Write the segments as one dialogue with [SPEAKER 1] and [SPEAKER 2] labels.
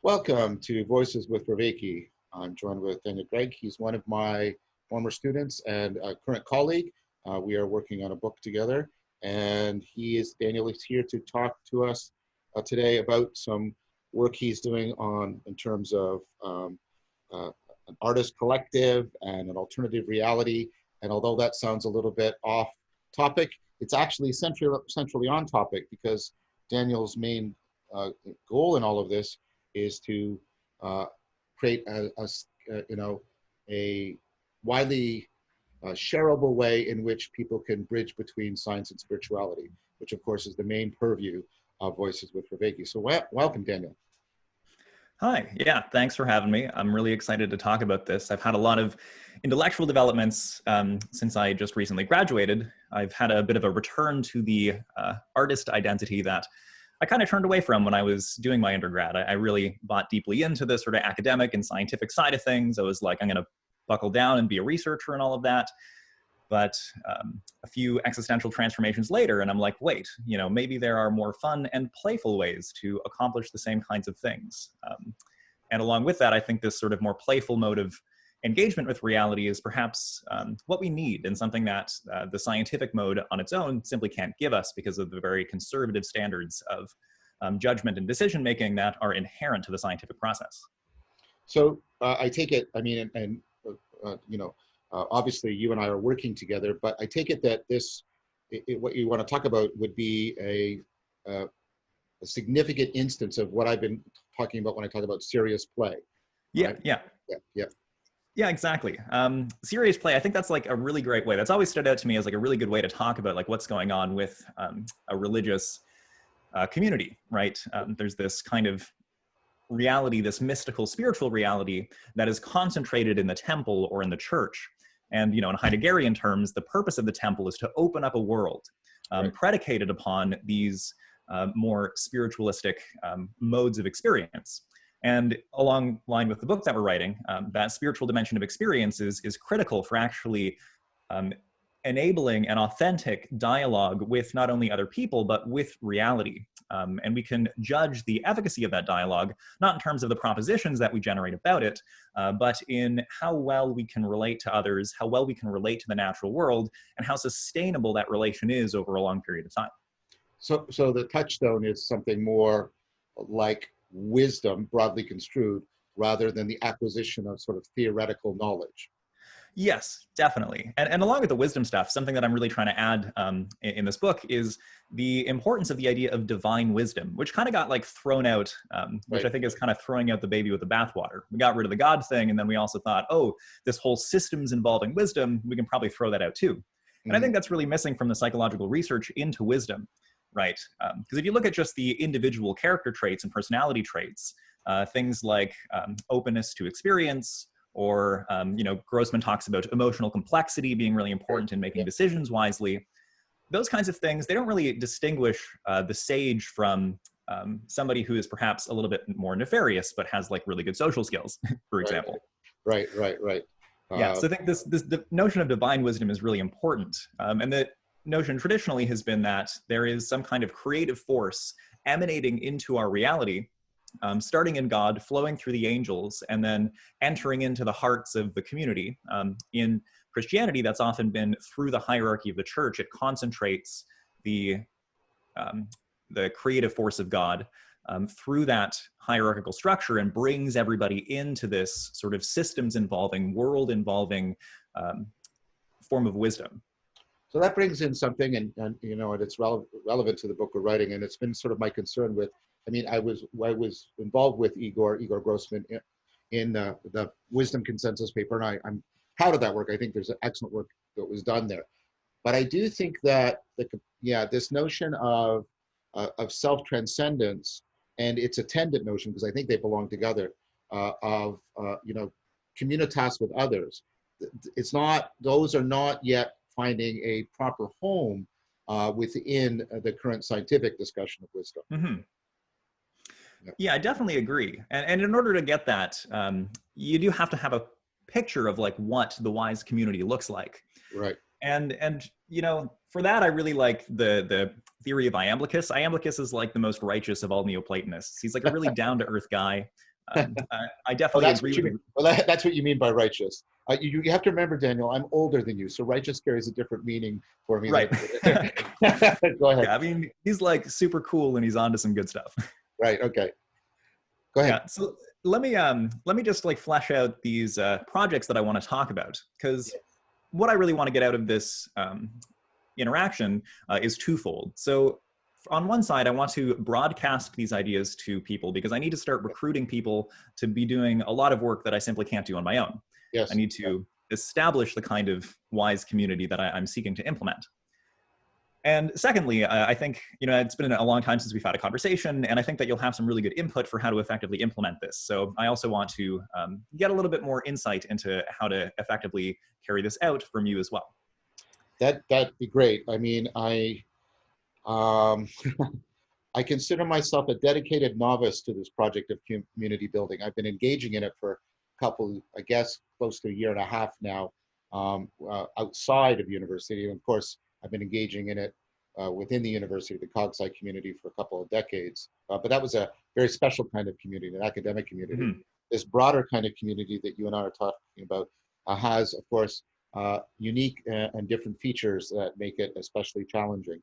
[SPEAKER 1] Welcome to Voices with Vervaeke. I'm joined with Daniel Greig. He's one of my former students and a current colleague. We are working on a book together, and Daniel is here to talk to us today about some work he's doing in terms of an artist collective and an alternative reality. And although that sounds a little bit off topic, it's actually centrally on topic, because Daniel's main goal in all of this is to create a widely shareable way in which people can bridge between science and spirituality, which of course is the main purview of Voices with Vervaeke. So welcome, Daniel.
[SPEAKER 2] Hi, yeah, thanks for having me. I'm really excited to talk about this. I've had a lot of intellectual developments since I just recently graduated. I've had a bit of a return to the artist identity that I kind of turned away from when I was doing my undergrad. I really bought deeply into the sort of academic and scientific side of things. I was like, I'm going to buckle down and be a researcher and all of that. But a few existential transformations later, and I'm like, wait, maybe there are more fun and playful ways to accomplish the same kinds of things. And along with that, I think this sort of more playful mode of engagement with reality is perhaps what we need, and something that the scientific mode on its own simply can't give us because of the very conservative standards of judgment and decision-making that are inherent to the scientific process.
[SPEAKER 1] So I take it, obviously you and I are working together, but I take it that what you want to talk about would be a significant instance of what I've been talking about when I talk about serious play.
[SPEAKER 2] Yeah,
[SPEAKER 1] right?
[SPEAKER 2] yeah.
[SPEAKER 1] Yeah.
[SPEAKER 2] Yeah, exactly. Serious play, I think that's like a really great way. That's always stood out to me as like a really good way to talk about like what's going on with a religious community, right? There's this kind of reality, this mystical spiritual reality that is concentrated in the temple or in the church. And, in Heideggerian terms, the purpose of the temple is to open up a world predicated upon these more spiritualistic modes of experience. And along line with the book that we're writing, that spiritual dimension of experience is critical for actually enabling an authentic dialogue with not only other people, but with reality. And we can judge the efficacy of that dialogue, not in terms of the propositions that we generate about it, but in how well we can relate to others, how well we can relate to the natural world, and how sustainable that relation is over a long period of time.
[SPEAKER 1] So the touchstone is something more like wisdom, broadly construed, rather than the acquisition of sort of theoretical knowledge.
[SPEAKER 2] Yes, definitely. And along with the wisdom stuff, something that I'm really trying to add in this book is the importance of the idea of divine wisdom, which kind of got like thrown out, which I think is kind of throwing out the baby with the bathwater. We got rid of the God thing, and then we also thought, oh, this whole systems involving wisdom, we can probably throw that out too. And I think that's really missing from the psychological research into wisdom, right? Because if you look at just the individual character traits and personality traits, things like openness to experience, or, Grossman talks about emotional complexity being really important in making decisions wisely. Those kinds of things, they don't really distinguish the sage from somebody who is perhaps a little bit more nefarious, but has like really good social skills, for example.
[SPEAKER 1] Right.
[SPEAKER 2] Yeah, so I think the notion of divine wisdom is really important. And the notion traditionally has been that there is some kind of creative force emanating into our reality, starting in God, flowing through the angels, and then entering into the hearts of the community. In Christianity, that's often been through the hierarchy of the church. It concentrates the creative force of God through that hierarchical structure and brings everybody into this sort of systems-involving, world-involving form of wisdom.
[SPEAKER 1] So that brings in something, and it's relevant to the book we're writing, and it's been sort of my concern with. I was involved with Igor Grossman in the wisdom consensus paper, and I'm proud of that work. I think there's excellent work that was done there. But I do think that this notion of self-transcendence and its attendant notion, because I think they belong together, of communitas with others. Those are not yet finding a proper home within the current scientific discussion of wisdom.
[SPEAKER 2] Mm-hmm. Yeah, I definitely agree. And in order to get that, you do have to have a picture of like what the wise community looks like.
[SPEAKER 1] Right.
[SPEAKER 2] And for that, I really like the theory of Iamblichus. Iamblichus is like the most righteous of all Neoplatonists. He's like a really down-to-earth guy. I
[SPEAKER 1] Oh,
[SPEAKER 2] definitely
[SPEAKER 1] that's
[SPEAKER 2] agree
[SPEAKER 1] what you
[SPEAKER 2] with
[SPEAKER 1] mean.
[SPEAKER 2] you.
[SPEAKER 1] Well, that's what you mean by righteous. You have to remember, Daniel, I'm older than you, so righteous carries a different meaning for me than
[SPEAKER 2] Right.
[SPEAKER 1] it. Go ahead.
[SPEAKER 2] Yeah, I mean, he's like super cool and he's onto some good stuff.
[SPEAKER 1] Right. Okay. Go ahead.
[SPEAKER 2] Yeah. So let me just like flesh out these projects that I want to talk about, because what I really want to get out of this interaction is twofold. So on one side, I want to broadcast these ideas to people because I need to start recruiting people to be doing a lot of work that I simply can't do on my own. I
[SPEAKER 1] Yes.
[SPEAKER 2] need to establish the kind of wise community that I'm seeking to implement. And secondly, I think, it's been a long time since we've had a conversation, and I think that you'll have some really good input for how to effectively implement this. So I also want to get a little bit more insight into how to effectively carry this out from you as well.
[SPEAKER 1] That'd be great. I mean, um, I consider myself a dedicated novice to this project of community building. I've been engaging in it for a couple, I guess, close to a year and a half now, outside of university. And of course, I've been engaging in it within the university, the CogSci community, for a couple of decades. But that was a very special kind of community, an academic community.
[SPEAKER 2] Mm-hmm.
[SPEAKER 1] This broader kind of community that you and I are talking about has, of course, unique and different features that make it especially challenging.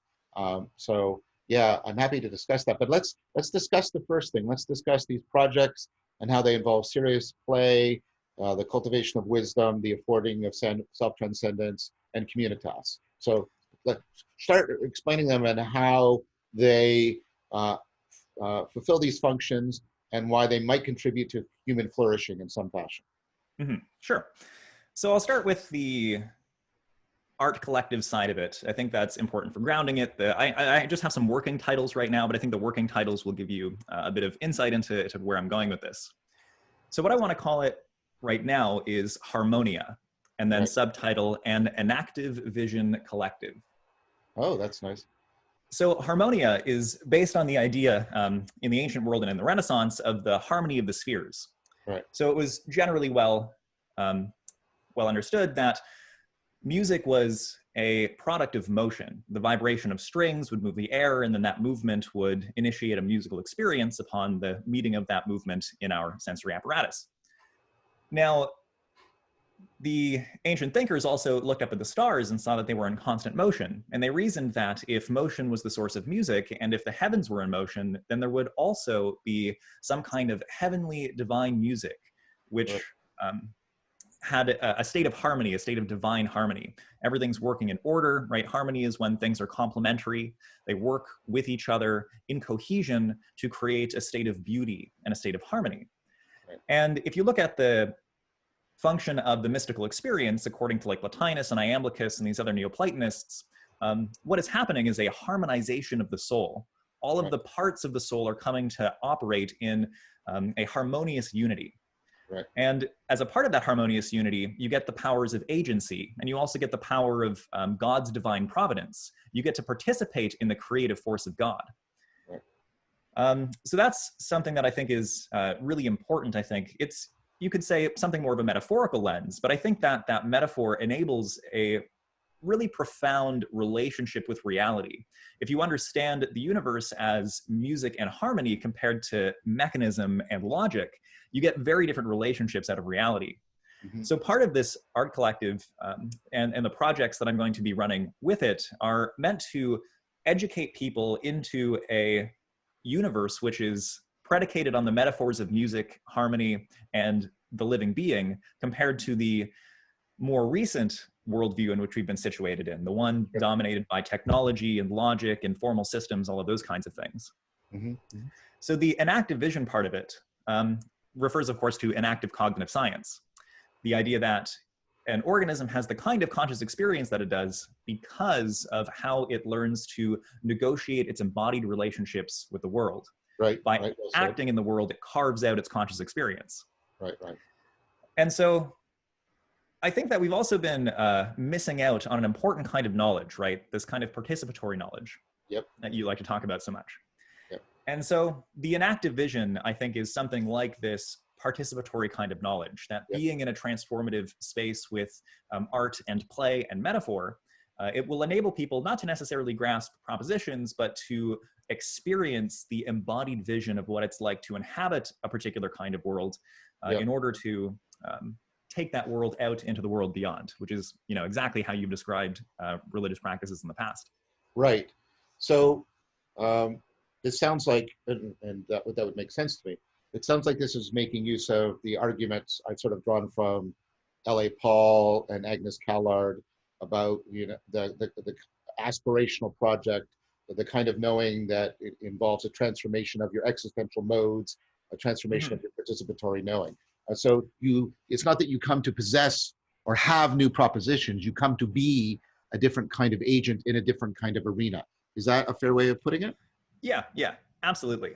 [SPEAKER 1] So yeah, I'm happy to discuss that. But let's discuss the first thing. Let's discuss these projects and how they involve serious play, the cultivation of wisdom, the affording of self-transcendence, and communitas. So let's start explaining them and how they fulfill these functions and why they might contribute to human flourishing in some fashion.
[SPEAKER 2] Mm-hmm. Sure. So I'll start with the art collective side of it. I think that's important for grounding it. I just have some working titles right now, but I think the working titles will give you a bit of insight into where I'm going with this. So what I want to call it right now is Harmonia, and then
[SPEAKER 1] Right.
[SPEAKER 2] subtitle An Enactive Vision Collective.
[SPEAKER 1] Oh, that's nice.
[SPEAKER 2] So Harmonia is based on the idea in the ancient world and in the Renaissance of the harmony of the spheres.
[SPEAKER 1] Right.
[SPEAKER 2] So it was generally well understood that music was a product of motion. The vibration of strings would move the air, and then that movement would initiate a musical experience upon the meeting of that movement in our sensory apparatus. Now, the ancient thinkers also looked up at the stars and saw that they were in constant motion. And they reasoned that if motion was the source of music, and if the heavens were in motion, then there would also be some kind of heavenly divine music, which had a state of harmony, a state of divine harmony. Everything's working in order, right? Harmony is when things are complementary. They work with each other in cohesion to create a state of beauty and a state of harmony.
[SPEAKER 1] Right.
[SPEAKER 2] And if you look at the function of the mystical experience, according to like Plotinus and Iamblichus and these other Neoplatonists, what is happening is a harmonization of the soul. All of the parts of the soul are coming to operate in a harmonious unity.
[SPEAKER 1] Right.
[SPEAKER 2] And as a part of that harmonious unity, you get the powers of agency, and you also get the power of God's divine providence. You get to participate in the creative force of God.
[SPEAKER 1] Right.
[SPEAKER 2] So that's something that I think is really important. I think it's, you could say, something more of a metaphorical lens, but I think that that metaphor enables a really profound relationship with reality. If you understand the universe as music and harmony compared to mechanism and logic, you get very different relationships out of reality.
[SPEAKER 1] Mm-hmm.
[SPEAKER 2] So part of this art collective and the projects that I'm going to be running with it are meant to educate people into a universe which is predicated on the metaphors of music, harmony, and the living being, compared to the more recent worldview in which we've been situated in, the one dominated by technology and logic and formal systems, all of those kinds of things.
[SPEAKER 1] Mm-hmm. Mm-hmm.
[SPEAKER 2] So the enactive vision part of it refers, of course, to enactive cognitive science. The idea that an organism has the kind of conscious experience that it does because of how it learns to negotiate its embodied relationships with the world.
[SPEAKER 1] Right.
[SPEAKER 2] By
[SPEAKER 1] Right. Well
[SPEAKER 2] acting in the world, it carves out its conscious experience.
[SPEAKER 1] Right. Right.
[SPEAKER 2] And so I think that we've also been missing out on an important kind of knowledge, right? This kind of participatory knowledge.
[SPEAKER 1] Yep.
[SPEAKER 2] That you like to talk about so much.
[SPEAKER 1] Yep.
[SPEAKER 2] And so the enactive vision, I think, is something like this participatory kind of knowledge, that being in a transformative space with art and play and metaphor it will enable people not to necessarily grasp propositions, but to experience the embodied vision of what it's like to inhabit a particular kind of world
[SPEAKER 1] Yeah.
[SPEAKER 2] in order to take that world out into the world beyond, which is, you know, exactly how you've described religious practices in the past.
[SPEAKER 1] Right. So it sounds like, and that would make sense to me. It sounds like this is making use of the arguments I've sort of drawn from L.A. Paul and Agnes Callard about, you know, the aspirational project, the kind of knowing that it involves a transformation of your existential modes, a transformation of your participatory knowing. So it's not that you come to possess or have new propositions, you come to be a different kind of agent in a different kind of arena. Is that a fair way of putting it?
[SPEAKER 2] Yeah, yeah, absolutely.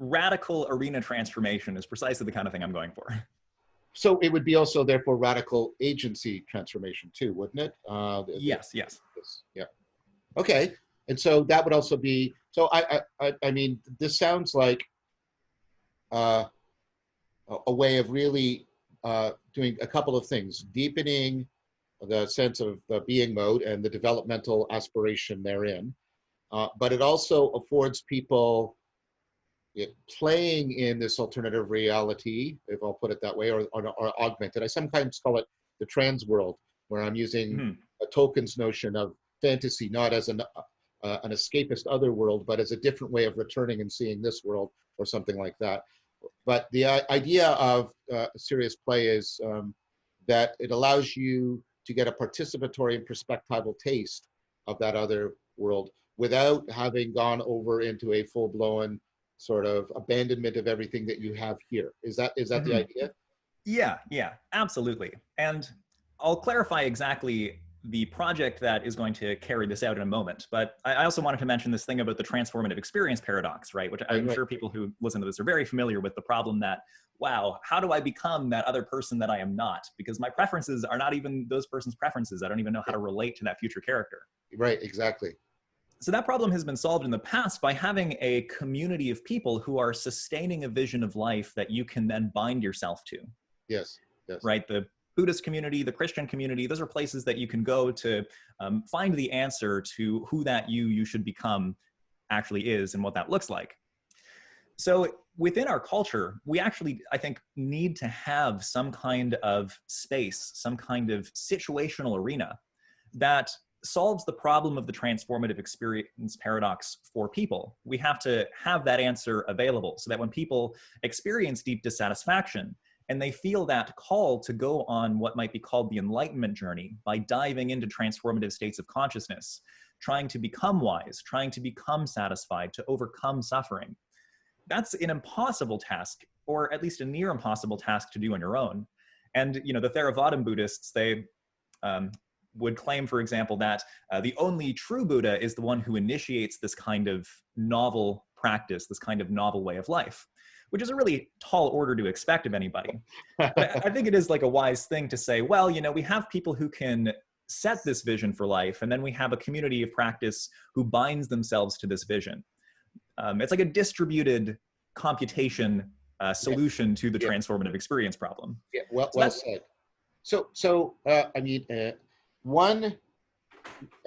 [SPEAKER 2] Radical arena transformation is precisely the kind of thing I'm going for.
[SPEAKER 1] So it would be also therefore radical agency transformation too, wouldn't it?
[SPEAKER 2] Yes, yes.
[SPEAKER 1] Yeah. Okay. And so that would also be, so I mean, this sounds like uh, a way of really doing a couple of things, deepening the sense of the being mode and the developmental aspiration therein. But it also affords people playing in this alternative reality, if I'll put it that way, or augmented. I sometimes call it the trans world, where I'm using a Tolkien's notion of fantasy not as an escapist other world, but as a different way of returning and seeing this world, or something like that. But the idea of serious play is that it allows you to get a participatory and perspectival taste of that other world without having gone over into a full-blown sort of abandonment of everything that you have here. Is that the idea?
[SPEAKER 2] Yeah, yeah, absolutely. And I'll clarify exactly the project that is going to carry this out in a moment. But I also wanted to mention this thing about the transformative experience paradox, right? Which I'm sure people who listen to this are very familiar with, the problem that, wow, how do I become that other person that I am not? Because my preferences are not even those person's preferences. I don't even know how to relate to that future character.
[SPEAKER 1] Right, exactly.
[SPEAKER 2] So that problem has been solved in the past by having a community of people who are sustaining a vision of life that you can then bind yourself to.
[SPEAKER 1] Yes, yes.
[SPEAKER 2] Right? The Buddhist community, the Christian community, those are places that you can go to find the answer to who that you should become actually is and what that looks like. So within our culture, we actually, I think, need to have some kind of space, some kind of situational arena that solves the problem of the transformative experience paradox for people. We have to have that answer available so that when people experience deep dissatisfaction and they feel that call to go on what might be called the enlightenment journey by diving into transformative states of consciousness, trying to become wise, trying to become satisfied, to overcome suffering, that's an impossible task, or at least a near impossible task to do on your own. And, you know, the Theravada Buddhists, they would claim, for example, that the only true Buddha is the one who initiates this kind of novel practice, this kind of novel way of life, which is a really tall order to expect of anybody. But I think it is like a wise thing to say, well, you know, we have people who can set this vision for life, and then we have a community of practice who binds themselves to this vision. It's like a distributed computation solution to the transformative experience problem.
[SPEAKER 1] Yeah, well said. So I mean, one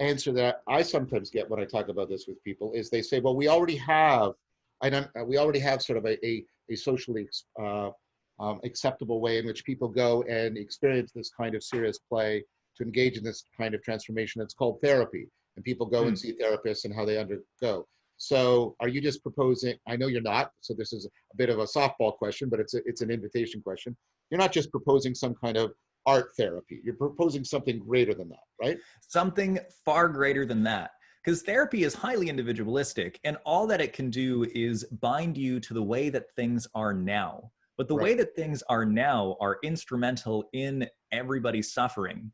[SPEAKER 1] answer that I sometimes get when I talk about this with people is they say, well, we already have sort of a socially acceptable way in which people go and experience this kind of serious play to engage in this kind of transformation. It's called therapy, and people go and see therapists and how they undergo. So are you just proposing, I know you're not, so this is a bit of a softball question, but it's an invitation question. You're not just proposing some kind of art therapy. You're proposing something greater than that, right?
[SPEAKER 2] Something far greater than that. Because therapy is highly individualistic, and all that it can do is bind you to the way that things are now. But the way that things are now are instrumental in everybody's suffering.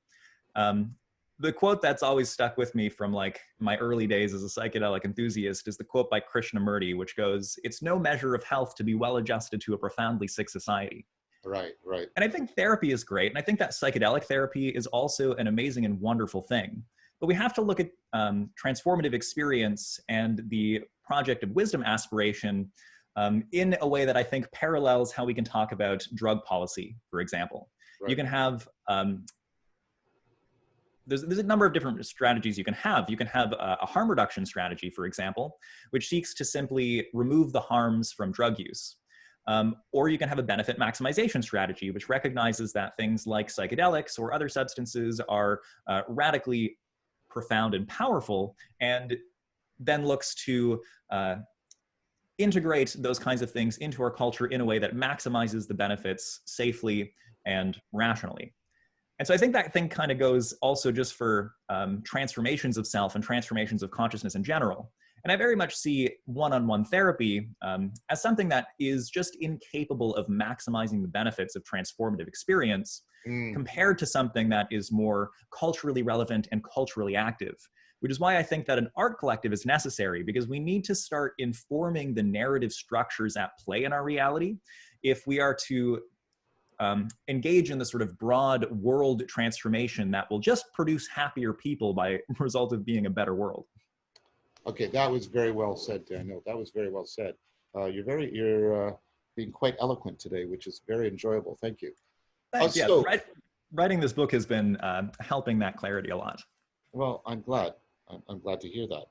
[SPEAKER 2] The quote that's always stuck with me from like my early days as a psychedelic enthusiast is the quote by Krishnamurti, which goes, "It's no measure of health to be well adjusted to a profoundly sick society."
[SPEAKER 1] Right, right.
[SPEAKER 2] And I think therapy is great. And I think that psychedelic therapy is also an amazing and wonderful thing. But we have to look at transformative experience and the project of wisdom aspiration in a way that I think parallels how we can talk about drug policy, for example. Right. You can have there's a number of different strategies you can have. You can have a harm reduction strategy, for example, which seeks to simply remove the harms from drug use. Or you can have a benefit maximization strategy, which recognizes that things like psychedelics or other substances are radically profound and powerful, and then looks to integrate those kinds of things into our culture in a way that maximizes the benefits safely and rationally. And so I think that thing kind of goes also just for transformations of self and transformations of consciousness in general. And I very much see one-on-one therapy as something that is just incapable of maximizing the benefits of transformative experience compared to something that is more culturally relevant and culturally active, which is why I think that an art collective is necessary, because we need to start informing the narrative structures at play in our reality if we are to engage in the sort of broad world transformation that will just produce happier people by result of being a better world.
[SPEAKER 1] Okay, that was very well said, Daniel. That was very well said. You're being quite eloquent today, which is very enjoyable. Thank you.
[SPEAKER 2] Thanks. Yeah, writing this book has been helping that clarity a lot.
[SPEAKER 1] Well, I'm glad. I'm glad to hear that.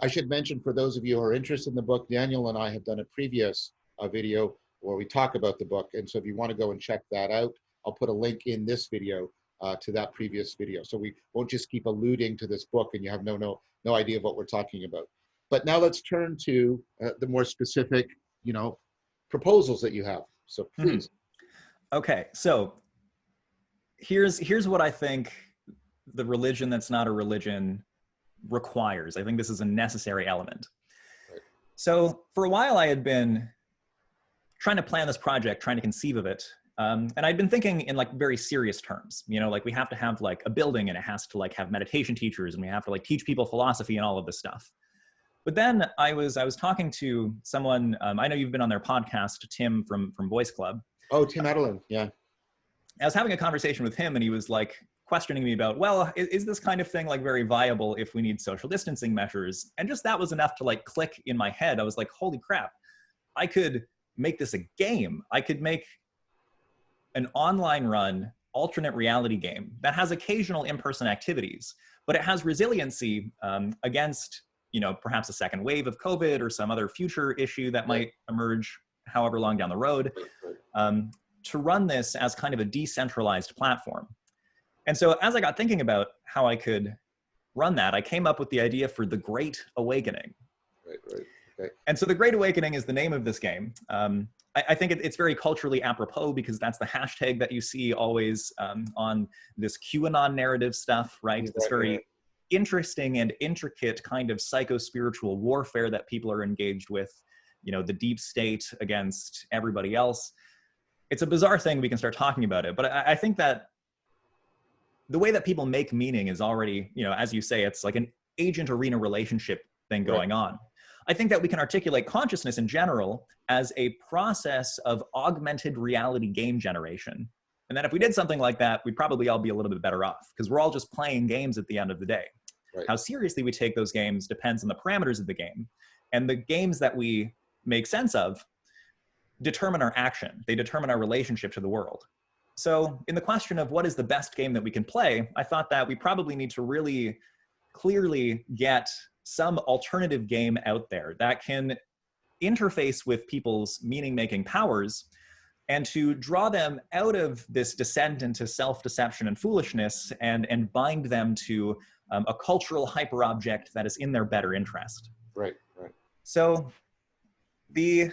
[SPEAKER 1] I should mention, for those of you who are interested in the book, Daniel and I have done a previous video where we talk about the book. And so if you want to go and check that out, I'll put a link in this video to that previous video. So we won't just keep alluding to this book and you have no idea of what we're talking about. But now let's turn to the more specific, proposals that you have. So please.
[SPEAKER 2] Okay, so here's what I think the religion that's not a religion requires. I think this is a necessary element. Right. So for a while I had been trying to plan this project, trying to conceive of it. And I'd been thinking in like very serious terms, like we have to have like a building and it has to like have meditation teachers and we have to like teach people philosophy and all of this stuff. But then I was talking to someone, I know you've been on their podcast, Tim from Voice Club.
[SPEAKER 1] Oh, Tim Adelin, yeah.
[SPEAKER 2] I was having a conversation with him and he was like questioning me about, well, is this kind of thing like very viable if we need social distancing measures? And just that was enough to like click in my head. I was like, holy crap, I could make this a game. I could make an online run alternate reality game that has occasional in-person activities, but it has resiliency against, perhaps a second wave of COVID or some other future issue that might emerge however long down the road, to run this as kind of a decentralized platform. And so as I got thinking about how I could run that, I came up with the idea for the Great Awakening.
[SPEAKER 1] Right. Okay.
[SPEAKER 2] And so the Great Awakening is the name of this game. I think it's very culturally apropos because that's the hashtag that you see always on this QAnon narrative stuff, right? This very interesting and intricate kind of psycho-spiritual warfare that people are engaged with, the deep state against everybody else. It's a bizarre thing. We can start talking about it. But I think that the way that people make meaning is already, as you say, it's like an agent-arena relationship thing going on. I think that we can articulate consciousness in general as a process of augmented reality game generation. And that if we did something like that, we'd probably all be a little bit better off because we're all just playing games at the end of the day. Right. How seriously we take those games depends on the parameters of the game. And the games that we make sense of determine our action. They determine our relationship to the world. So in the question of what is the best game that we can play, I thought that we probably need to really clearly get some alternative game out there that can interface with people's meaning-making powers and to draw them out of this descent into self-deception and foolishness and bind them to a cultural hyperobject that is in their better interest.
[SPEAKER 1] Right.
[SPEAKER 2] So can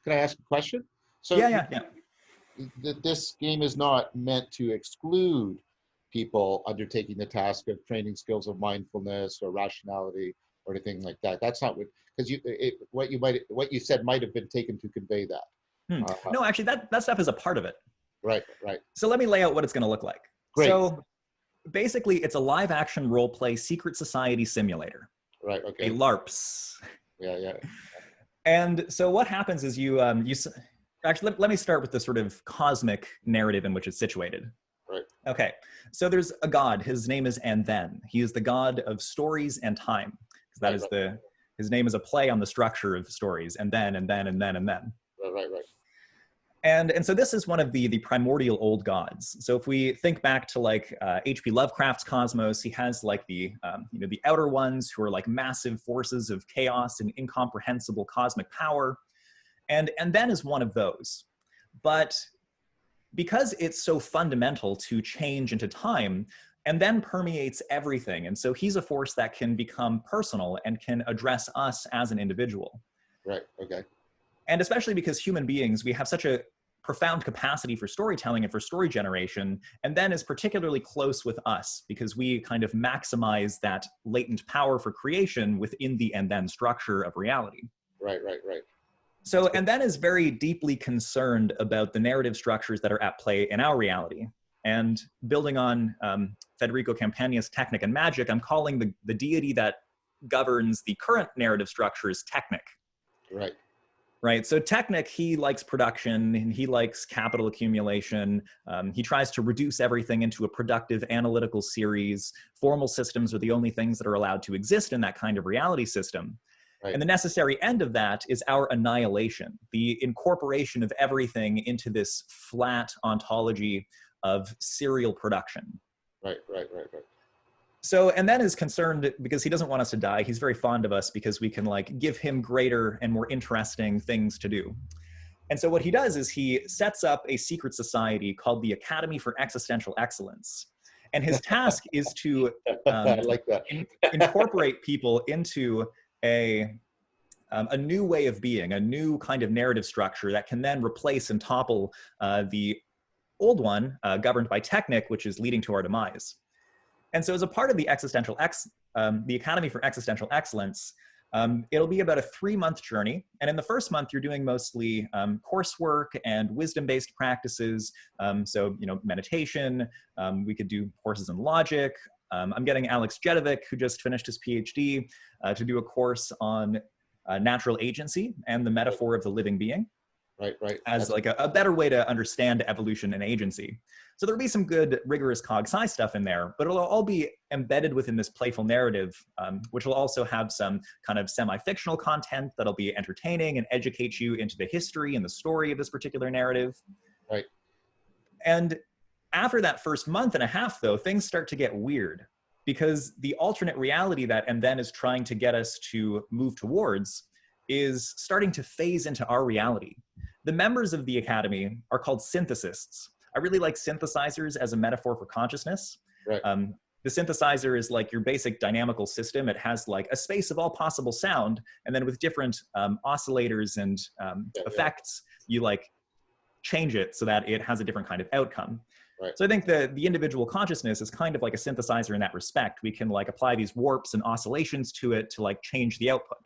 [SPEAKER 1] I ask a question? So
[SPEAKER 2] yeah.
[SPEAKER 1] This game is not meant to exclude people undertaking the task of training skills of mindfulness or rationality or anything like that. That's not because what you said might have been taken to convey that.
[SPEAKER 2] No, actually, that stuff is a part of it.
[SPEAKER 1] Right.
[SPEAKER 2] So let me lay out what it's going to look like.
[SPEAKER 1] Great.
[SPEAKER 2] So basically, it's a live action role play secret society simulator.
[SPEAKER 1] Right. Okay.
[SPEAKER 2] A LARPs.
[SPEAKER 1] Yeah.
[SPEAKER 2] And so what happens is actually, let me start with the sort of cosmic narrative in which it's situated.
[SPEAKER 1] Right.
[SPEAKER 2] Okay. So there's a god. His name is And Then. He is the god of stories and time. Because that is his name is a play on the structure of stories. And then, and then, and then, and then.
[SPEAKER 1] Right.
[SPEAKER 2] And so this is one of the primordial old gods. So if we think back to like H.P. Lovecraft's cosmos, he has like the the outer ones who are like massive forces of chaos and incomprehensible cosmic power, and then is one of those. But because it's so fundamental to change into time, and then permeates everything, and so he's a force that can become personal and can address us as an individual.
[SPEAKER 1] Right. Okay.
[SPEAKER 2] And especially because human beings, we have such a profound capacity for storytelling and for story generation, and then is particularly close with us because we kind of maximize that latent power for creation within the and then structure of reality.
[SPEAKER 1] Right. Right. Right.
[SPEAKER 2] So, and then is very deeply concerned about the narrative structures that are at play in our reality. And building on Federico Campagna's Technic and Magic, I'm calling the deity that governs the current narrative structures Technic.
[SPEAKER 1] Right.
[SPEAKER 2] Right. So Technic, he likes production and he likes capital accumulation. He tries to reduce everything into a productive analytical series. Formal systems are the only things that are allowed to exist in that kind of reality system.
[SPEAKER 1] Right.
[SPEAKER 2] And the necessary end of that is our annihilation, the incorporation of everything into this flat ontology of serial production.
[SPEAKER 1] Right. Right. Right. Right.
[SPEAKER 2] So, and then is concerned because he doesn't want us to die. He's very fond of us because we can like give him greater and more interesting things to do. And so what he does is he sets up a secret society called the Academy for Existential Excellence. And his task is to
[SPEAKER 1] I like that.
[SPEAKER 2] incorporate people into a new way of being, a new kind of narrative structure that can then replace and topple the old one governed by Technic, which is leading to our demise. And so as a part of the the Academy for Existential Excellence, it'll be about a 3-month journey. And in the first month, you're doing mostly coursework and wisdom-based practices. So, meditation, we could do courses in logic. I'm getting Alex Jedovic, who just finished his PhD, to do a course on natural agency and the metaphor of the living being.
[SPEAKER 1] Right, right.
[SPEAKER 2] As like a better way to understand evolution and agency. So there'll be some good, rigorous cog-sci stuff in there, but it'll all be embedded within this playful narrative, which will also have some kind of semi-fictional content that'll be entertaining and educate you into the history and the story of this particular narrative.
[SPEAKER 1] Right.
[SPEAKER 2] And after that first month and a half, though, things start to get weird because the alternate reality that and then is trying to get us to move towards is starting to phase into our reality. The members of the Academy are called synthesists. I really like synthesizers as a metaphor for consciousness.
[SPEAKER 1] Right.
[SPEAKER 2] The synthesizer is like your basic dynamical system. It has like a space of all possible sound, and then with different oscillators and effects, you like change it so that it has a different kind of outcome.
[SPEAKER 1] Right.
[SPEAKER 2] So I think the individual consciousness is kind of like a synthesizer in that respect. We can like apply these warps and oscillations to it to like change the output.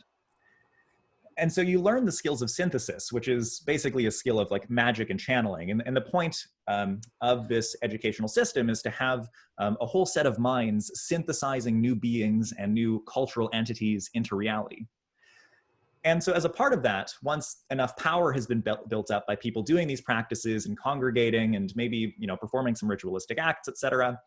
[SPEAKER 2] And so you learn the skills of synthesis, which is basically a skill of like magic and channeling. And the point of this educational system is to have a whole set of minds synthesizing new beings and new cultural entities into reality. And so as a part of that, once enough power has been built up by people doing these practices and congregating and maybe performing some ritualistic acts, et cetera,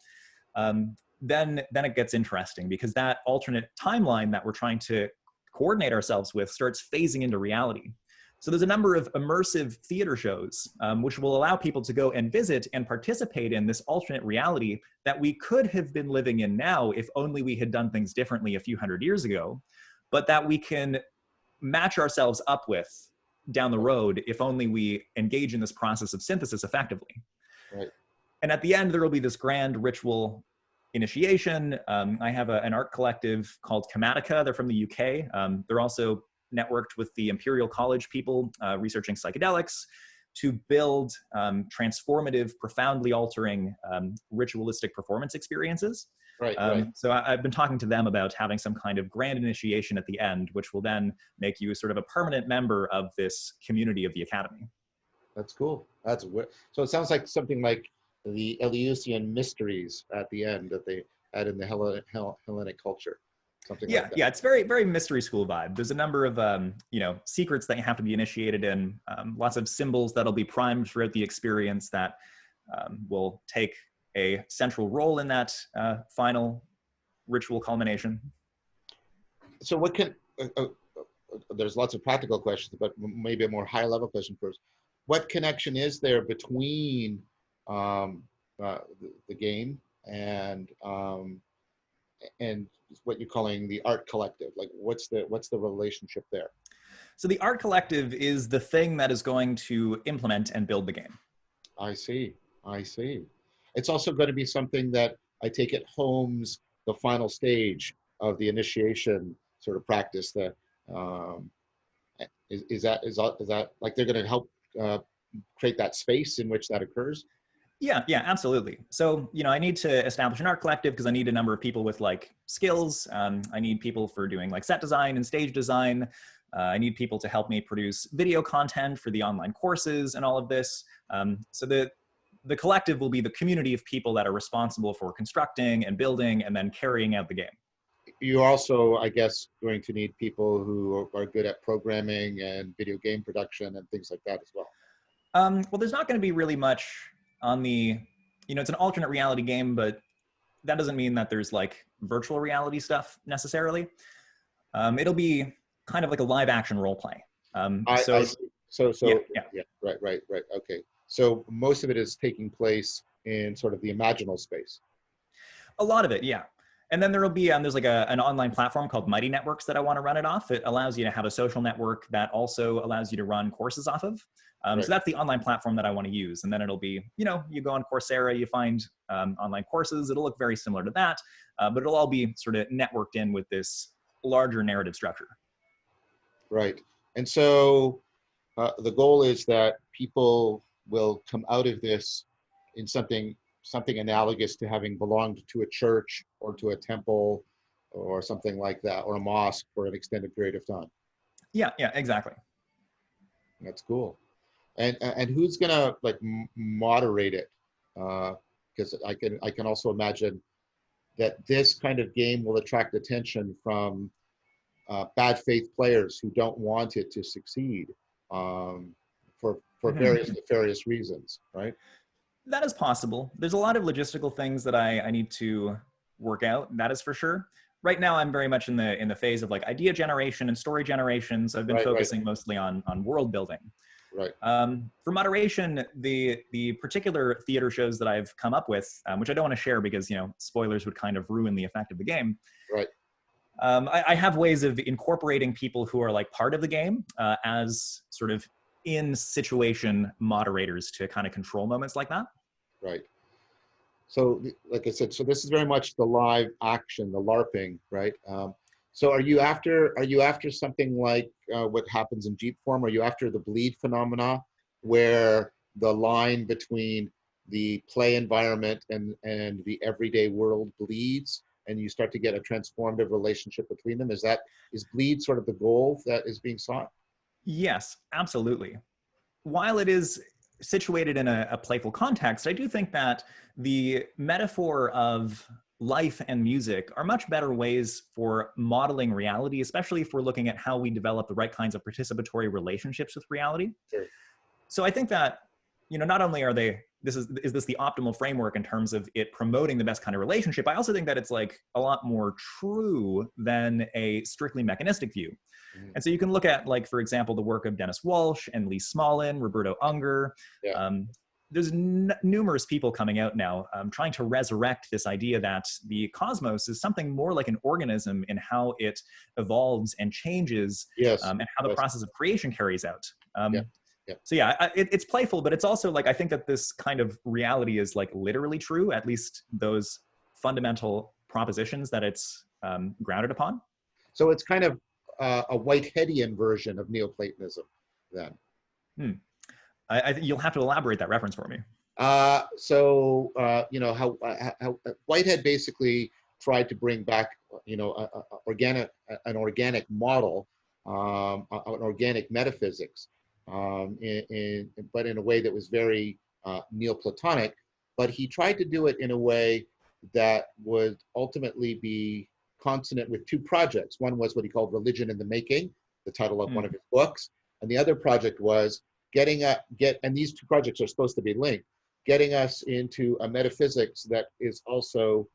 [SPEAKER 2] then it gets interesting because that alternate timeline that we're trying to coordinate ourselves with starts phasing into reality. So there's a number of immersive theater shows, which will allow people to go and visit and participate in this alternate reality that we could have been living in now if only we had done things differently a few hundred years ago, but that we can match ourselves up with down the road if only we engage in this process of synthesis effectively.
[SPEAKER 1] Right.
[SPEAKER 2] And at the end, there will be this grand ritual initiation. I have an art collective called Chematica. They're from the UK. They're also networked with the Imperial College people researching psychedelics to build transformative, profoundly altering ritualistic performance experiences.
[SPEAKER 1] Right, right.
[SPEAKER 2] So I've been talking to them about having some kind of grand initiation at the end, which will then make you sort of a permanent member of this community of the Academy.
[SPEAKER 1] That's cool. So it sounds like something like the Eleusinian mysteries at the end that they had in the Hellenic culture. Something like that.
[SPEAKER 2] Yeah, it's very, very mystery school vibe. There's a number of, secrets that you have to be initiated in, lots of symbols that'll be primed throughout the experience that will take a central role in that final ritual culmination.
[SPEAKER 1] So what can, there's lots of practical questions, but maybe a more high level question first. what connection is there between the game and what you're calling the art collective? Like, what's the relationship there?
[SPEAKER 2] So the art collective is the thing that is going to implement and build the game.
[SPEAKER 1] I see. I see. It's also going to be something that I take it homes the final stage of the initiation sort of practice. That um, is that like they're going to help uh, create that space in which that occurs?
[SPEAKER 2] Yeah, yeah, absolutely. So, I need to establish an art collective because I need a number of people with like skills. I need people for doing like set design and stage design. I need people to help me produce video content for the online courses and all of this. So the collective will be the community of people that are responsible for constructing and building and then carrying out the game.
[SPEAKER 1] You're also, I guess, going to need people who are good at programming and video game production and things like that as well.
[SPEAKER 2] Well, there's not going to be really much on the, it's an alternate reality game, but that doesn't mean that there's like virtual reality stuff necessarily. It'll be kind of like a live action role play.
[SPEAKER 1] I see. So
[SPEAKER 2] Yeah,
[SPEAKER 1] so
[SPEAKER 2] yeah,
[SPEAKER 1] yeah, right. Okay. So most of it is taking place in sort of the imaginal space.
[SPEAKER 2] a lot of it, yeah. And then there'll be there's like an online platform called Mighty Networks that I want to run it off. It allows you to have a social network that also allows you to run courses off of.
[SPEAKER 1] Right.
[SPEAKER 2] So that's the online platform that I want to use. And then it'll be, you go on Coursera, you find online courses. It'll look very similar to that, but it'll all be sort of networked in with this larger narrative structure.
[SPEAKER 1] Right. And so the goal is that people will come out of this in something analogous to having belonged to a church or to a temple or something like that, or a mosque for an extended period of time.
[SPEAKER 2] Yeah, yeah, exactly.
[SPEAKER 1] That's cool. And who's gonna like moderate it? Because I can also imagine that this kind of game will attract attention from bad faith players who don't want it to succeed for various nefarious reasons, right?
[SPEAKER 2] That is possible. There's a lot of logistical things that I need to work out. That is for sure. Right now, I'm very much in the phase of like idea generation and story generation. So I've been
[SPEAKER 1] Right,
[SPEAKER 2] focusing mostly on world building.
[SPEAKER 1] right.
[SPEAKER 2] For moderation, the particular theater shows that I've come up with, which I don't want to share because spoilers would kind of ruin the effect of the game.
[SPEAKER 1] Right.
[SPEAKER 2] I have ways of incorporating people who are like part of the game as sort of in situation moderators to kind of control moments like that.
[SPEAKER 1] Right. So, like I said, so this is very much the live action, the LARPing, right? So, are you after something like what happens in Jeep form? Are you after the bleed phenomena, where the line between the play environment and the everyday world bleeds, and you start to get a transformative relationship between them? Is bleed sort of the goal that is being sought?
[SPEAKER 2] Yes, absolutely. While it is situated in a playful context, I do think that the metaphor of life and music are much better ways for modeling reality, especially if we're looking at how we develop the right kinds of participatory relationships with reality.
[SPEAKER 1] Sure.
[SPEAKER 2] So I think that, not only are is this the optimal framework in terms of it promoting the best kind of relationship, I also think that it's like a lot more true than a strictly mechanistic view.
[SPEAKER 1] Mhm.
[SPEAKER 2] And so you can look at, like, for example, the work of Dennis Walsh and Lee Smolin, Roberto Unger.
[SPEAKER 1] Yeah.
[SPEAKER 2] There's numerous people coming out now trying to resurrect this idea that the cosmos is something more like an organism in how it evolves and changes,
[SPEAKER 1] Yes.
[SPEAKER 2] and how the
[SPEAKER 1] Yes.
[SPEAKER 2] process of creation carries out.
[SPEAKER 1] Yeah. Yeah.
[SPEAKER 2] So yeah, it's playful, but it's also like, I think that this kind of reality is like literally true, at least those fundamental propositions that it's grounded upon.
[SPEAKER 1] So it's kind of a Whiteheadian version of Neoplatonism, then.
[SPEAKER 2] I think you'll have to elaborate that reference for me.
[SPEAKER 1] How Whitehead basically tried to bring back, an organic model, an organic metaphysics, but in a way that was very Neoplatonic. But he tried to do it in a way that would ultimately be consonant with two projects. One was what he called Religion in the Making, the title of one of his books, and the other project was and these two projects are supposed to be linked, getting us into a metaphysics that is also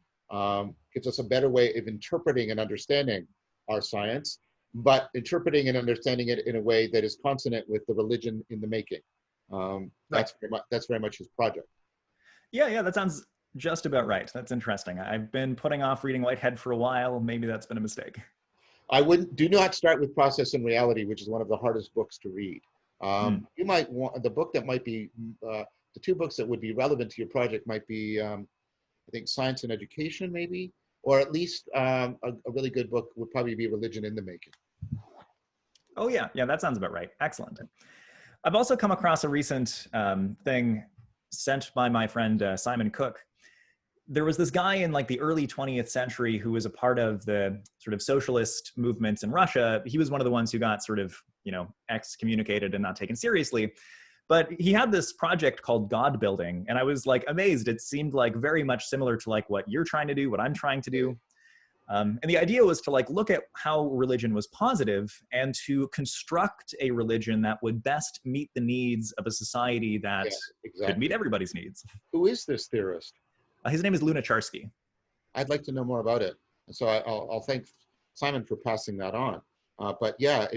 [SPEAKER 1] gives us a better way of interpreting and understanding our science, but interpreting and understanding it in a way that is consonant with the religion in the making.
[SPEAKER 2] Right.
[SPEAKER 1] That's very much his project.
[SPEAKER 2] Yeah, yeah, that sounds just about right. That's interesting. I've been putting off reading Whitehead for a while. Maybe that's been a mistake.
[SPEAKER 1] I wouldn't do not start with Process and Reality, which is one of the hardest books to read.
[SPEAKER 2] Mm.
[SPEAKER 1] You might want the book that might be the two books that would be relevant to your project might be I think Science and Education, maybe, or at least a really good book would probably be Religion in the Making.
[SPEAKER 2] Oh yeah, yeah, that sounds about right. Excellent. I've also come across a recent thing sent by my friend Simon Cook. There was this guy in like the early 20th century who was a part of the sort of socialist movements in Russia. He was one of the ones who got sort of, you know, excommunicated and not taken seriously. But he had this project called God Building, and I was like amazed. It seemed like very much similar to like what you're trying to do, what I'm trying to do. And the idea was to like look at how religion was positive and to construct a religion that would best meet the needs of a society that
[SPEAKER 1] Yes,
[SPEAKER 2] could meet
[SPEAKER 1] exactly.
[SPEAKER 2] everybody's needs.
[SPEAKER 1] Who is this theorist?
[SPEAKER 2] His name is Lunacharsky.
[SPEAKER 1] I'd like to know more about it. And so I'll thank Simon for passing that on. But yeah,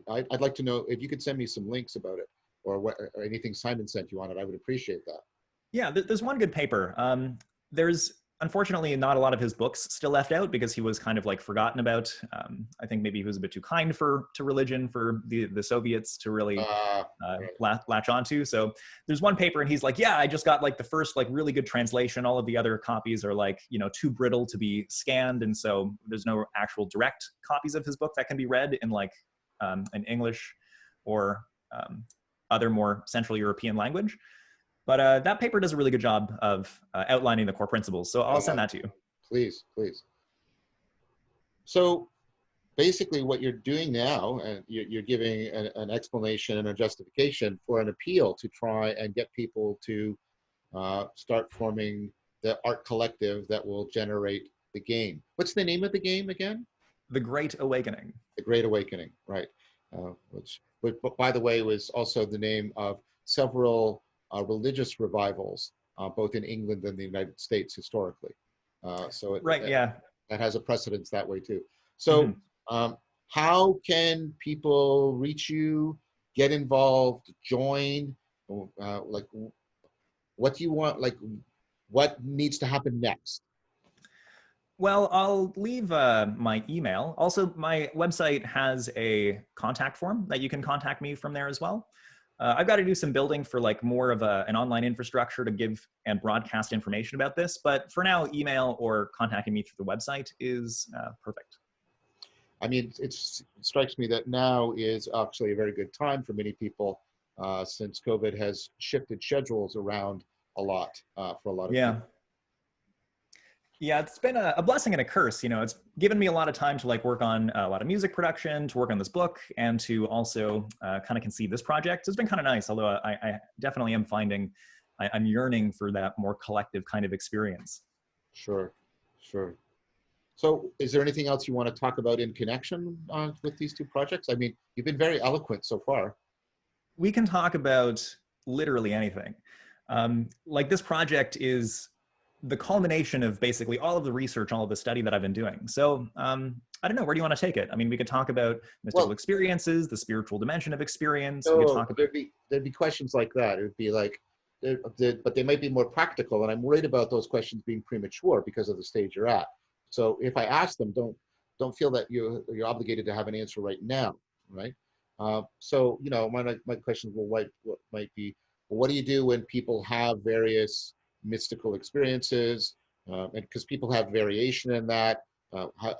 [SPEAKER 1] I'd like to know if you could send me some links about it or what, or anything Simon sent you on it. I would appreciate that.
[SPEAKER 2] Yeah, there's one good paper. There's unfortunately not a lot of his books still left out because he was kind of like forgotten about. I think maybe he was a bit too kind to religion for the Soviets to really
[SPEAKER 1] Right.
[SPEAKER 2] latch onto. So there's one paper and he's like, yeah, I just got like the first like really good translation. All of the other copies are like, you know, too brittle to be scanned. And so there's no actual direct copies of his book that can be read in like an English or other more Central European language. But that paper does a really good job of outlining the core principles. So I'll send that to you.
[SPEAKER 1] Please, please. So basically what you're doing now, and you're giving an explanation and a justification for an appeal to try and get people to start forming the art collective that will generate the game. What's the name of the game again?
[SPEAKER 2] The Great Awakening.
[SPEAKER 1] The Great Awakening, right. Which by the way, was also the name of several religious revivals, both in England and the United States historically.
[SPEAKER 2] Right, yeah.
[SPEAKER 1] That has a precedence that way too.
[SPEAKER 2] Mm-hmm.
[SPEAKER 1] So how can people reach you, get involved, join? Like, what do you want? Like, what needs to happen next?
[SPEAKER 2] Well, I'll leave my email. Also, my website has a contact form that you can contact me from there as well. I've got to do some building for like more of an online infrastructure to give and broadcast information about this. But for now, email or contacting me through the website is perfect.
[SPEAKER 1] I mean, it strikes me that now is actually a very good time for many people since COVID has shifted schedules around a lot for a lot of
[SPEAKER 2] Yeah.
[SPEAKER 1] people.
[SPEAKER 2] Yeah, it's been a blessing and a curse. You know, it's given me a lot of time to like work on a lot of music production, to work on this book, and to also kind of conceive this project. So it's been kind of nice, although I definitely am finding I'm yearning for that more collective kind of experience.
[SPEAKER 1] Sure, sure. So is there anything else you want to talk about in connection with these two projects? I mean, you've been very eloquent so far.
[SPEAKER 2] We can talk about literally anything. Like this project is the culmination of basically all of the research, all of the study that I've been doing. So I don't know, where do you want to take it? I mean, we could talk about mystical
[SPEAKER 1] Well,
[SPEAKER 2] experiences, the spiritual dimension of experience. We could
[SPEAKER 1] so
[SPEAKER 2] talk about,
[SPEAKER 1] there'd be questions like that. It would be like, but they might be more practical, and I'm worried about those questions being premature because of the stage you're at. So if I ask them, don't feel that you're obligated to have an answer right now, right? So you know, my questions will what might be, well, what do you do when people have various mystical experiences, and because people have variation in that,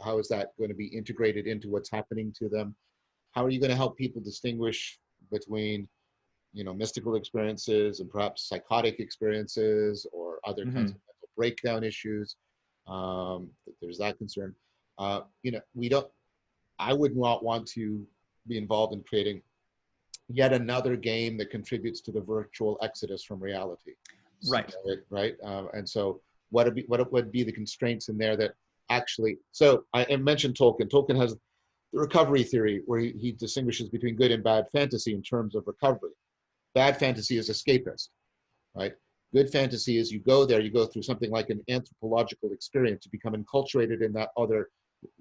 [SPEAKER 1] how is that going to be integrated into what's happening to them? How are you going to help people distinguish between, you know, mystical experiences and perhaps psychotic experiences or other kinds of mental breakdown issues? There's that concern. You know, I would not want to be involved in creating yet another game that contributes to the virtual exodus from reality.
[SPEAKER 2] right.
[SPEAKER 1] Right. And so what would be the constraints in there that actually, so I mentioned Tolkien. Tolkien has the recovery theory where he distinguishes between good and bad fantasy in terms of recovery. Bad fantasy is escapist, right? Good fantasy is you go there, you go through something like an anthropological experience, you become enculturated in that other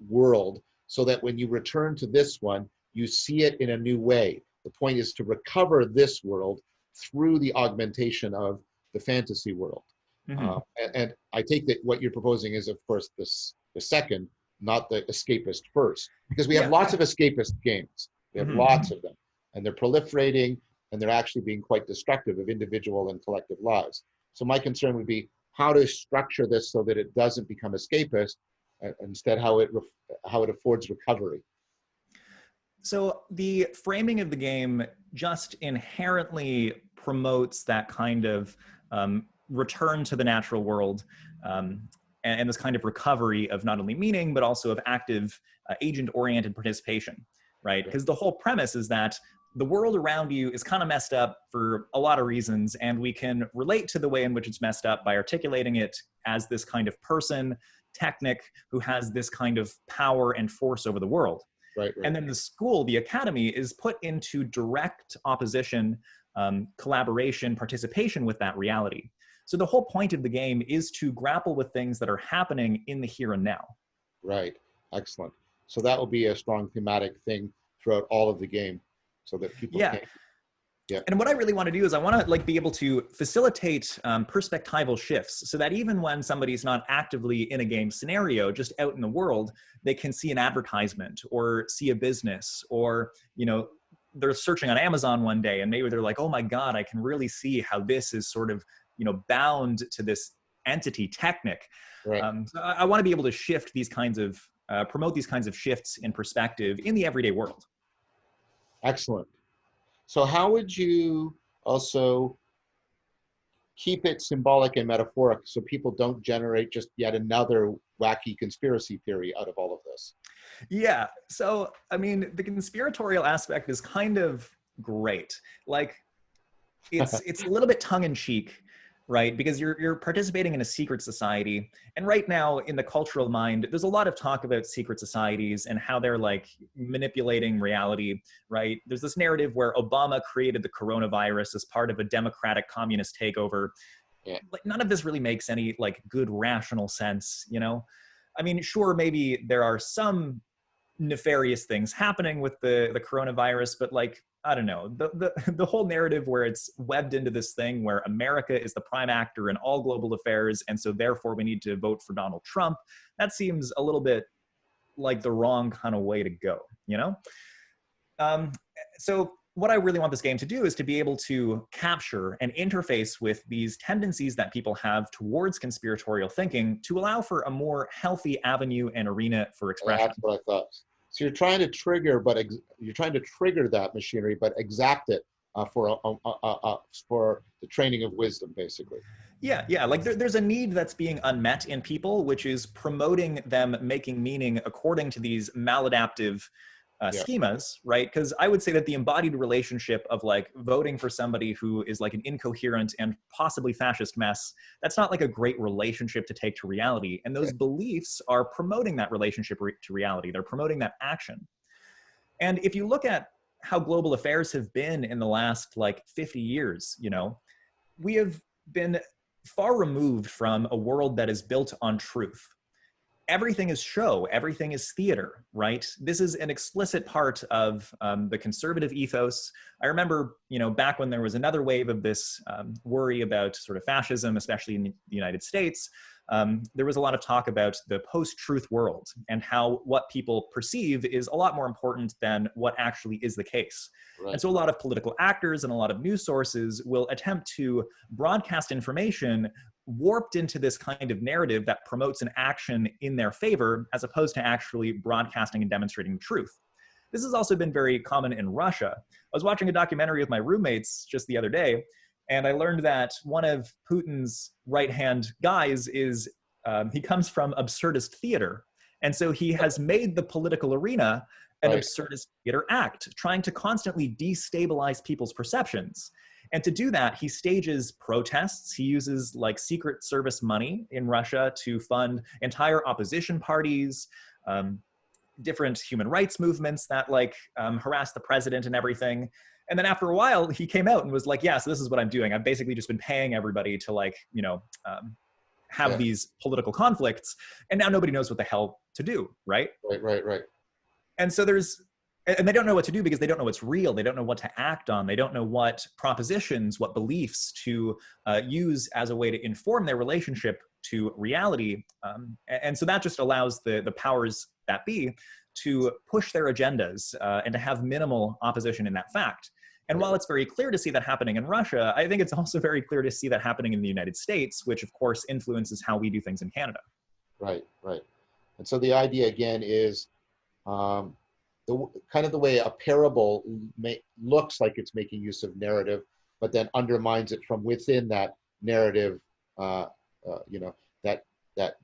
[SPEAKER 1] world so that when you return to this one, you see it in a new way. The point is to recover this world through the augmentation of the fantasy world.
[SPEAKER 2] Hmm.
[SPEAKER 1] And I take that what you're proposing is, of course, the second, not the escapist first, because we have
[SPEAKER 2] Yeah.
[SPEAKER 1] lots of escapist games. We have
[SPEAKER 2] Hmm.
[SPEAKER 1] lots of them, and they're proliferating, and they're actually being quite destructive of individual and collective lives. So my concern would be how to structure this so that it doesn't become escapist, instead how it affords recovery.
[SPEAKER 2] So the framing of the game just inherently promotes that kind of return to the natural world, and this kind of recovery of not only meaning, but also of active agent-oriented participation, right? Because the whole premise is that the world around you is kind of messed up for a lot of reasons, and we can relate to the way in which it's messed up by articulating it as this kind of person, technic, who has this kind of power and force over the world.
[SPEAKER 1] Right, right.
[SPEAKER 2] And then the school, the academy, is put into direct opposition, collaboration, participation with that reality. So the whole point of the game is to grapple with things that are happening in the here and now.
[SPEAKER 1] Right. Excellent. So that will be a strong thematic thing throughout all of the game, so that people
[SPEAKER 2] Yeah.
[SPEAKER 1] can. Yeah.
[SPEAKER 2] And what I really want to do is I want to be able to facilitate perspectival shifts, so that even when somebody's not actively in a game scenario, just out in the world, they can see an advertisement or see a business, or they're searching on Amazon one day and maybe they're like, oh my God, I can really see how this is sort of bound to this entity technic.
[SPEAKER 1] Right.
[SPEAKER 2] So I want to be able to shift these kinds of promote these kinds of shifts in perspective in the everyday world.
[SPEAKER 1] Excellent. So how would you also keep it symbolic and metaphoric so people don't generate just yet another wacky conspiracy theory out of all of this?
[SPEAKER 2] Yeah. So, I mean, the conspiratorial aspect is kind of great. Like, it's a little bit tongue in cheek, right? Because you're participating in a secret society, and right now in the cultural mind, there's a lot of talk about secret societies and how they're like manipulating reality, right? There's this narrative where Obama created the coronavirus as part of a democratic communist takeover.
[SPEAKER 1] Yeah.
[SPEAKER 2] Like, none of this really makes any like good rational sense, I mean, sure, maybe there are some nefarious things happening with the coronavirus, but like, I don't know, the whole narrative where it's webbed into this thing where America is the prime actor in all global affairs, and so therefore we need to vote for Donald Trump, that seems a little bit like the wrong kind of way to go, um, so what I really want this game to do is to be able to capture and interface with these tendencies that people have towards conspiratorial thinking to allow for a more healthy avenue and arena for expression.
[SPEAKER 1] That's what I thought. So you're trying to trigger, you're trying to trigger that machinery, but exact it for the training of wisdom, basically.
[SPEAKER 2] Yeah. Like there's a need that's being unmet in people, which is promoting them making meaning according to these maladaptive
[SPEAKER 1] Yeah.
[SPEAKER 2] schemas, right? Because I would say that the embodied relationship of like voting for somebody who is like an incoherent and possibly fascist mess, that's not like a great relationship to take to reality. And those beliefs are promoting that relationship to reality. They're promoting that action. And if you look at how global affairs have been in the last like 50 years, we have been far removed from a world that is built on truth. Everything is show, everything is theater, right? This is an explicit part of the conservative ethos. I remember, back when there was another wave of this worry about sort of fascism, especially in the United States, there was a lot of talk about the post-truth world and how what people perceive is a lot more important than what actually is the case.
[SPEAKER 1] Right.
[SPEAKER 2] And so a lot of political actors and a lot of news sources will attempt to broadcast information warped into this kind of narrative that promotes an action in their favor, as opposed to actually broadcasting and demonstrating the truth. This has also been very common in Russia. I was watching a documentary with my roommates just the other day, and I learned that one of Putin's right-hand guys is, he comes from absurdist theater. And so he has made the political arena an absurdist theater act, trying to constantly destabilize people's perceptions. And to do that, he stages protests. He uses like secret service money in Russia to fund entire opposition parties, different human rights movements that like harass the president and everything. And then after a while, he came out and was like, yeah, so this is what I'm doing. I've basically just been paying everybody to like, have these political conflicts. And now nobody knows what the hell to do, right?
[SPEAKER 1] Right.
[SPEAKER 2] And so there's and they don't know what to do because they don't know what's real. They don't know what to act on. They don't know what propositions, what beliefs to use as a way to inform their relationship to reality. And so that just allows the powers that be to push their agendas and to have minimal opposition in that fact. And while it's very clear to see that happening in Russia, I think it's also very clear to see that happening in the United States, which of course influences how we do things in Canada.
[SPEAKER 1] Right, right. And so the idea again is the kind of the way a parable looks like it's making use of narrative, but then undermines it from within that narrative, you know, that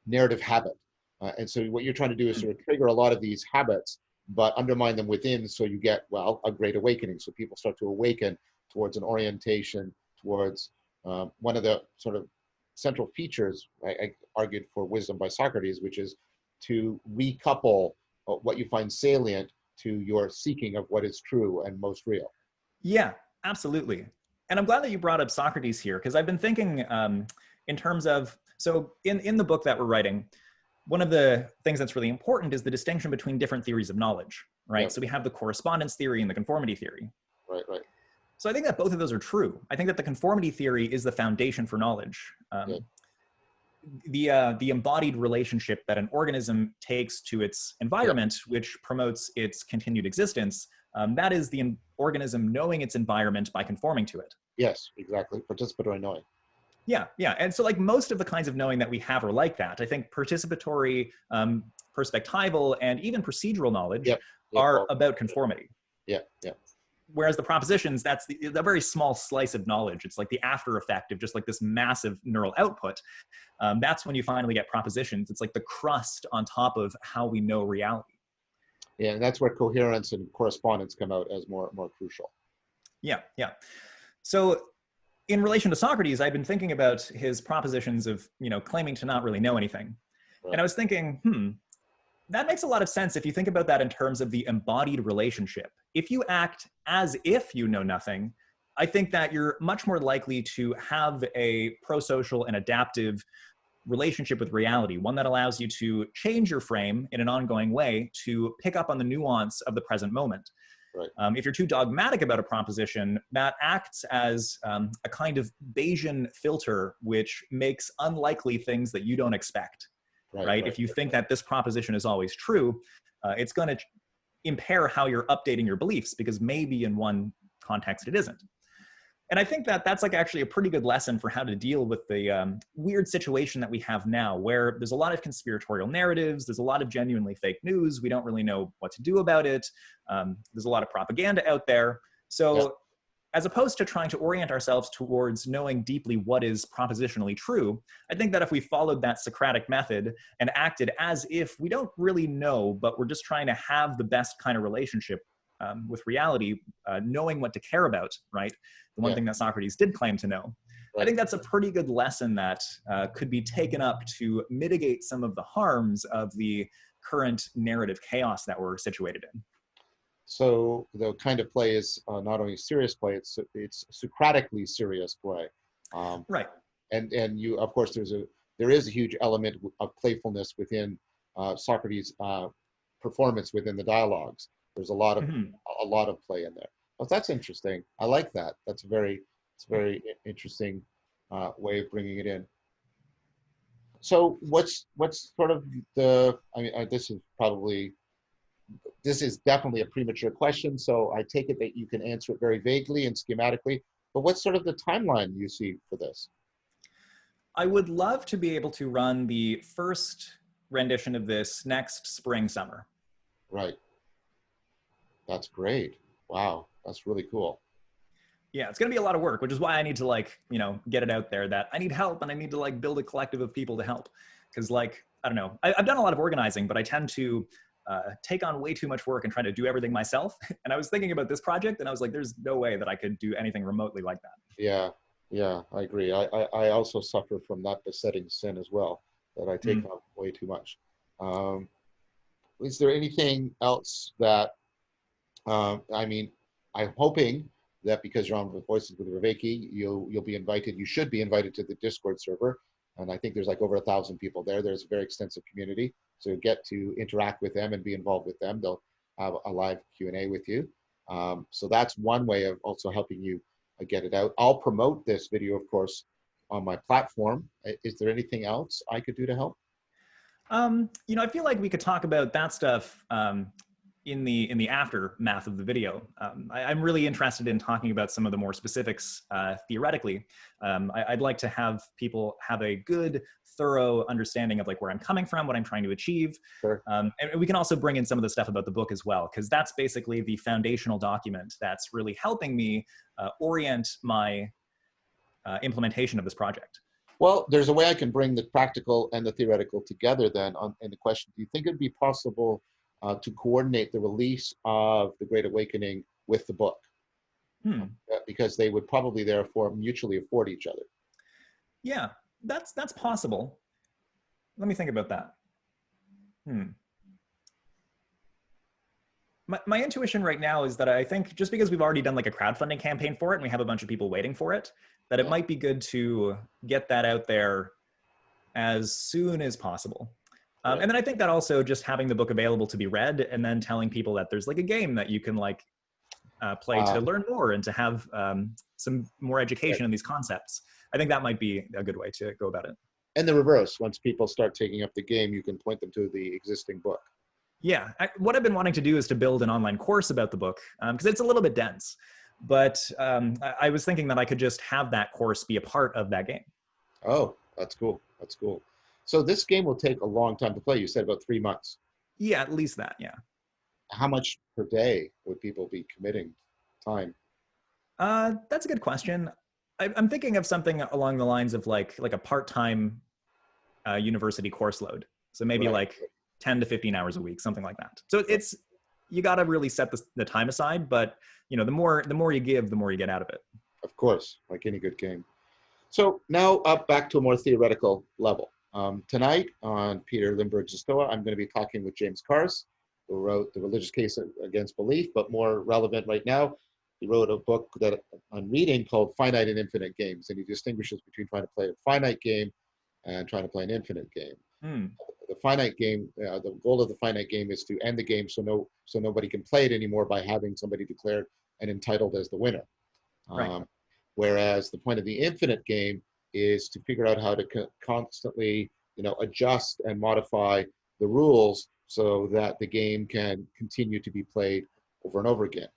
[SPEAKER 1] narrative habit. And so what you're trying to do is sort of trigger a lot of these habits, but undermine them within, so you get, well, a great awakening. So people start to awaken towards an orientation towards one of the sort of central features I argued for wisdom by Socrates, which is to recouple what you find salient to your seeking of what is true and most real.
[SPEAKER 2] Yeah, absolutely. And I'm glad that you brought up Socrates here, because I've been thinking in terms of, so in the book that we're writing, one of the things that's really important is the distinction between different theories of knowledge, right?
[SPEAKER 1] Yep.
[SPEAKER 2] So we have the correspondence theory and the conformity theory.
[SPEAKER 1] Right, right.
[SPEAKER 2] So I think that both of those are true. I think that the conformity theory is the foundation for knowledge. The embodied relationship that an organism takes to its environment, which promotes its continued existence, that is the organism knowing its environment by conforming to it.
[SPEAKER 1] Yes, exactly. Participatory knowing.
[SPEAKER 2] Yeah, yeah. And so like most of the kinds of knowing that we have are like that. I think participatory, perspectival, and even procedural knowledge are about conformity.
[SPEAKER 1] Yeah, yeah.
[SPEAKER 2] Whereas the propositions, that's a very small slice of knowledge. It's like the after effect of just like this massive neural output. That's when you finally get propositions. It's like the crust on top of how we know reality.
[SPEAKER 1] Yeah, and that's where coherence and correspondence come out as more crucial.
[SPEAKER 2] Yeah, yeah. So in relation to Socrates, I've been thinking about his propositions of, you know, claiming to not really know anything. Right. And I was thinking, that makes a lot of sense if you think about that in terms of the embodied relationship. If you act as if you know nothing, I think that you're much more likely to have a pro-social and adaptive relationship with reality, one that allows you to change your frame in an ongoing way to pick up on the nuance of the present moment.
[SPEAKER 1] Right.
[SPEAKER 2] If you're too dogmatic about a proposition, that acts as a kind of Bayesian filter, which makes unlikely things that you don't expect. Right? If you think that this proposition is always true, it's going to impair how you're updating your beliefs, because maybe in one context it isn't. And I think that that's like actually a pretty good lesson for how to deal with the weird situation that we have now, where there's a lot of conspiratorial narratives, there's a lot of genuinely fake news, we don't really know what to do about it, there's a lot of propaganda out there. So as opposed to trying to orient ourselves towards knowing deeply what is propositionally true, I think that if we followed that Socratic method and acted as if we don't really know, but we're just trying to have the best kind of relationship with reality, knowing what to care about, right? The one thing that Socrates did claim to know. I think that's a pretty good lesson that could be taken up to mitigate some of the harms of the current narrative chaos that we're situated in.
[SPEAKER 1] So the kind of play is not only serious play, it's Socratically serious play.
[SPEAKER 2] Right.
[SPEAKER 1] And you, of course, there is a huge element of playfulness within Socrates' performance within the dialogues. There's a lot of play in there. Well, that's interesting. I like that. It's a very interesting way of bringing it in. So what's sort of the? I mean, this is definitely a premature question, so I take it that you can answer it very vaguely and schematically, but what's sort of the timeline you see for this?
[SPEAKER 2] I would love to be able to run the first rendition of this next spring, summer.
[SPEAKER 1] Right. That's great. Wow, that's really cool.
[SPEAKER 2] Yeah, it's going to be a lot of work, which is why I need to like, you know, get it out there that I need help and I need to like build a collective of people to help. Because like, I don't know, I've done a lot of organizing, but I tend to take on way too much work and try to do everything myself. And I was thinking about this project and I was like, there's no way that I could do anything remotely like that.
[SPEAKER 1] Yeah, I agree. I also suffer from that besetting sin as well, that I take on way too much. Is there anything else that, I mean, I'm hoping that because you're on with Voices with Vervaeke, you'll be invited, you should be invited to the Discord server. And I think there's like over 1,000 people there. There's a very extensive community. So you get to interact with them and be involved with them. have a live Q&A with you. So that's one way of also helping you get it out. I'll promote this video, of course, on my platform. Is there anything else I could do to help?
[SPEAKER 2] You know, I feel like we could talk about that stuff in the aftermath of the video. I'm really interested in talking about some of the more specifics theoretically. I'd like to have people have a good, thorough understanding of like where I'm coming from, what I'm trying to achieve.
[SPEAKER 1] Sure.
[SPEAKER 2] And we can also bring in some of the stuff about the book as well, because that's basically the foundational document that's really helping me orient my implementation of this project.
[SPEAKER 1] Well, there's a way I can bring the practical and the theoretical together then in the question. Do you think it'd be possible to coordinate the release of The Great Awakening with the book? Because they would probably therefore mutually afford each other.
[SPEAKER 2] Yeah, that's possible. Let me think about that. My intuition right now is that I think just because we've already done like a crowdfunding campaign for it and we have a bunch of people waiting for it, that it might be good to get that out there as soon as possible. And then I think that also just having the book available to be read and then telling people that there's like a game that you can like play to learn more and to have some more education in these concepts. I think that might be a good way to go about it.
[SPEAKER 1] And the reverse, once people start taking up the game, you can point them to the existing book.
[SPEAKER 2] Yeah, what I've been wanting to do is to build an online course about the book because it's a little bit dense. But I was thinking that I could just have that course be a part of that game.
[SPEAKER 1] Oh, that's cool. That's cool. So this game will take a long time to play. You said about 3 months.
[SPEAKER 2] Yeah, at least that, yeah.
[SPEAKER 1] How much per day would people be committing time?
[SPEAKER 2] That's a good question. I'm thinking of something along the lines of like a part-time university course load. So maybe like 10 to 15 hours a week, something like that. So it's, you got to really set the time aside, but you know, the more you give, the more you get out of it.
[SPEAKER 1] Of course, like any good game. So now up back to a more theoretical level. Tonight on Peter Lindbergh's Stoa, I'm going to be talking with James Carse, who wrote The Religious Case Against Belief, but more relevant right now, he wrote a book that I'm reading called Finite and Infinite Games, and he distinguishes between trying to play a finite game and trying to play an infinite game. The finite game, the goal of the finite game is to end the game so nobody can play it anymore by having somebody declared and entitled as the winner. Whereas the point of the infinite game is to figure out how to constantly, adjust and modify the rules so that the game can continue to be played over and over again.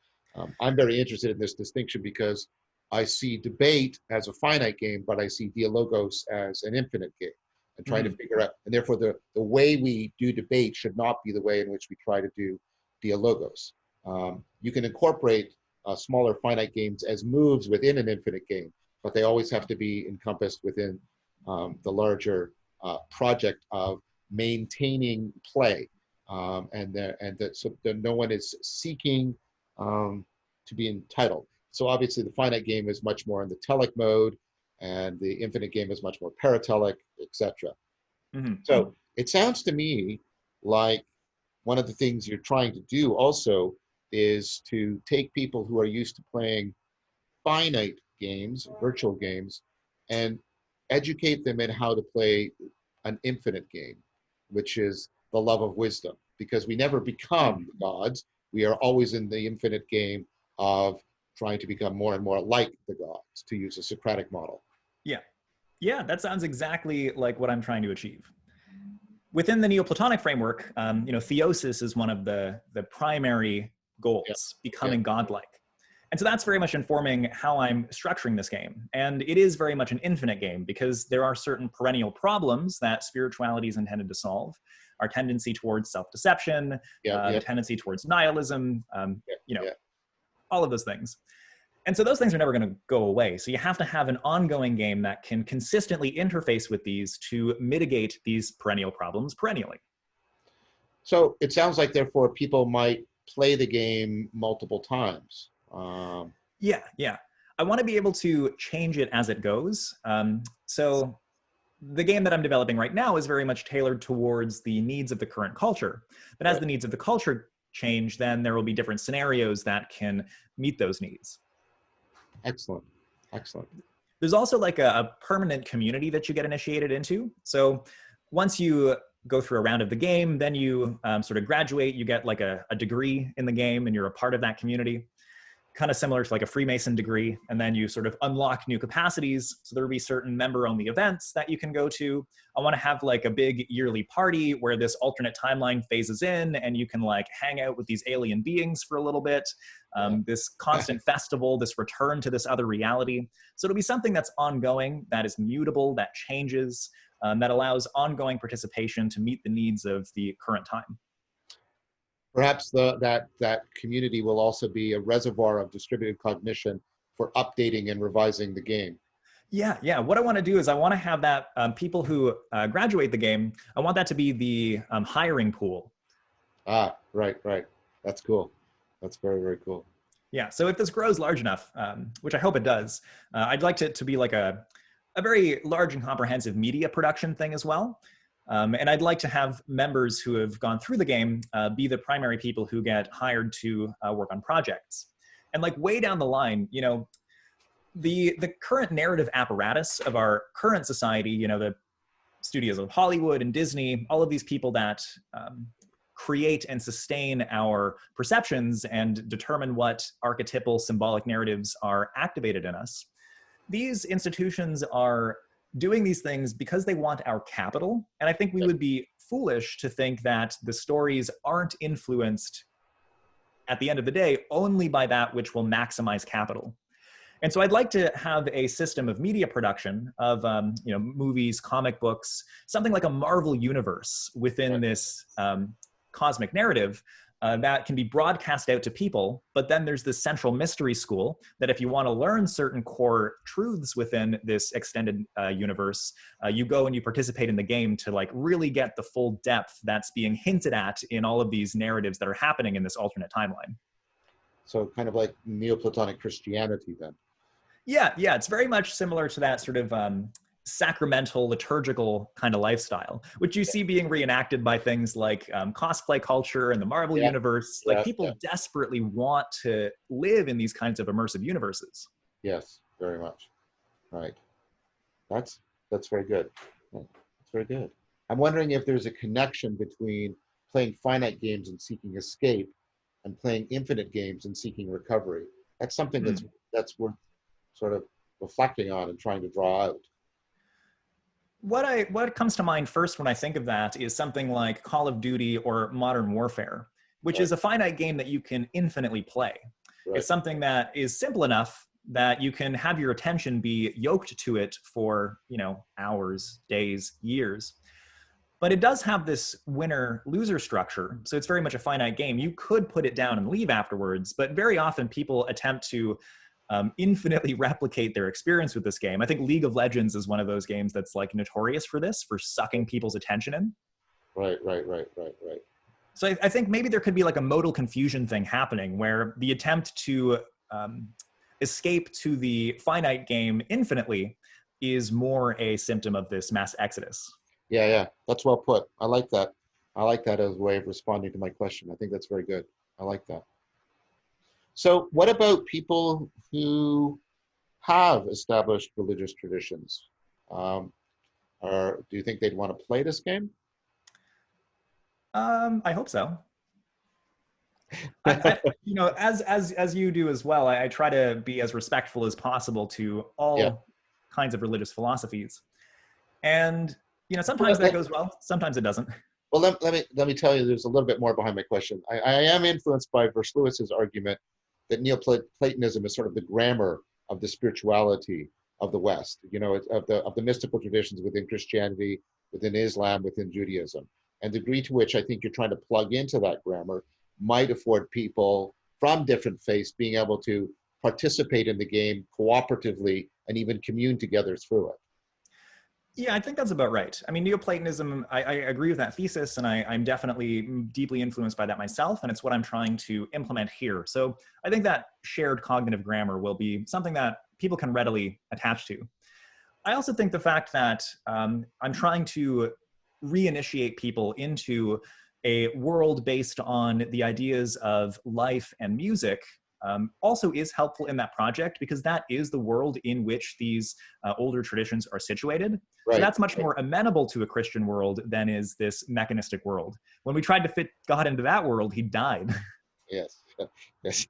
[SPEAKER 1] I'm very interested in this distinction because I see debate as a finite game, but I see dialogos as an infinite game, and trying to figure out, and therefore the way we do debate should not be the way in which we try to do dialogos. You can incorporate smaller finite games as moves within an infinite game, but they always have to be encompassed within the larger project of maintaining play, so that no one is seeking to be entitled. So obviously the finite game is much more in the telic mode, and the infinite game is much more paratelic, etc. So it sounds to me like one of the things you're trying to do also is to take people who are used to playing finite games, virtual games, and educate them in how to play an infinite game, which is the love of wisdom. Because we never become gods, we are always in the infinite game of trying to become more and more like the gods, to use a Socratic model.
[SPEAKER 2] Yeah, that sounds exactly like what I'm trying to achieve. Within the Neoplatonic framework, theosis is one of the primary goals, becoming godlike. And so that's very much informing how I'm structuring this game. And it is very much an infinite game because there are certain perennial problems that spirituality is intended to solve. Our tendency towards self-deception, the tendency towards nihilism, all of those things. And so those things are never going to go away. So you have to have an ongoing game that can consistently interface with these to mitigate these perennial problems perennially.
[SPEAKER 1] So it sounds like, therefore, people might play the game multiple times.
[SPEAKER 2] Yeah. I want to be able to change it as it goes. So the game that I'm developing right now is very much tailored towards the needs of the current culture. But as the needs of the culture change, then there will be different scenarios that can meet those needs.
[SPEAKER 1] Excellent.
[SPEAKER 2] There's also like a permanent community that you get initiated into. So once you go through a round of the game, then you sort of graduate, you get like a degree in the game, and you're a part of that community, kind of similar to like a Freemason degree. And then you sort of unlock new capacities. So there'll be certain member-only events that you can go to. I want to have like a big yearly party where this alternate timeline phases in, and you can like hang out with these alien beings for a little bit. This constant festival, this return to this other reality. So it'll be something that's ongoing, that is mutable, that changes, that allows ongoing participation to meet the needs of the current time.
[SPEAKER 1] Perhaps that community will also be a reservoir of distributed cognition for updating and revising the game.
[SPEAKER 2] Yeah. What I want to do is I want to have that people who graduate the game, I want that to be the hiring pool.
[SPEAKER 1] Ah, right. That's cool. That's very, very cool.
[SPEAKER 2] Yeah. So if this grows large enough, which I hope it does, I'd like it to be like a very large and comprehensive media production thing as well. And I'd like to have members who have gone through the game be the primary people who get hired to work on projects. And like way down the line, you know, the current narrative apparatus of our current society, you know, the studios of Hollywood and Disney, all of these people that create and sustain our perceptions and determine what archetypal symbolic narratives are activated in us. These institutions are doing these things because they want our capital. And I think we would be foolish to think that the stories aren't influenced at the end of the day only by that which will maximize capital. And so I'd like to have a system of media production of you know, movies, comic books, something like a Marvel universe within this cosmic narrative that can be broadcast out to people. But then there's this central mystery school that if you want to learn certain core truths within this extended universe, you go and you participate in the game to like really get the full depth that's being hinted at in all of these narratives that are happening in this alternate timeline.
[SPEAKER 1] So kind of like Neoplatonic Christianity then.
[SPEAKER 2] Yeah, it's very much similar to that sort of sacramental, liturgical kind of lifestyle, which you see being reenacted by things like cosplay culture and the Marvel universe. Like people desperately want to live in these kinds of immersive universes.
[SPEAKER 1] Yes, very much. Right. That's very good. That's very good. I'm wondering if there's a connection between playing finite games and seeking escape and playing infinite games and seeking recovery. That's something that's worth sort of reflecting on and trying to draw out.
[SPEAKER 2] What comes to mind first when I think of that is something like Call of Duty or Modern Warfare, which is a finite game that you can infinitely play. It's something that is simple enough that you can have your attention be yoked to it for, you know, hours, days, years. But it does have this winner-loser structure, so it's very much a finite game. You could put it down and leave afterwards, but very often people attempt to infinitely replicate their experience with this game. I think League of Legends is one of those games that's like notorious for this, for sucking people's attention in.
[SPEAKER 1] Right.
[SPEAKER 2] So I think maybe there could be like a modal confusion thing happening where the attempt to escape to the finite game infinitely is more a symptom of this mass exodus.
[SPEAKER 1] Yeah, that's well put. I like that. I like that as a way of responding to my question. I think that's very good. I like that. So what about people who have established religious traditions? Or do you think they'd want to play this game?
[SPEAKER 2] I hope so. You know, as you do as well, I try to be as respectful as possible to all kinds of religious philosophies. And, you know, sometimes that goes well, sometimes it doesn't.
[SPEAKER 1] Well, let me tell you, there's a little bit more behind my question. I am influenced by Versluis's argument that Neoplatonism is sort of the grammar of the spirituality of the West, you know, of the mystical traditions within Christianity, within Islam, within Judaism. And the degree to which I think you're trying to plug into that grammar might afford people from different faiths being able to participate in the game cooperatively and even commune together through it.
[SPEAKER 2] Yeah, I think that's about right. I mean, Neoplatonism, I agree with that thesis, and I'm definitely deeply influenced by that myself, and it's what I'm trying to implement here. So I think that shared cognitive grammar will be something that people can readily attach to. I also think the fact that I'm trying to reinitiate people into a world based on the ideas of life and music also is helpful in that project, because that is the world in which these older traditions are situated. So
[SPEAKER 1] Right.
[SPEAKER 2] that's much more amenable to a Christian world than is this mechanistic world. When we tried to fit God into that world, he died.
[SPEAKER 1] Yes. Yes.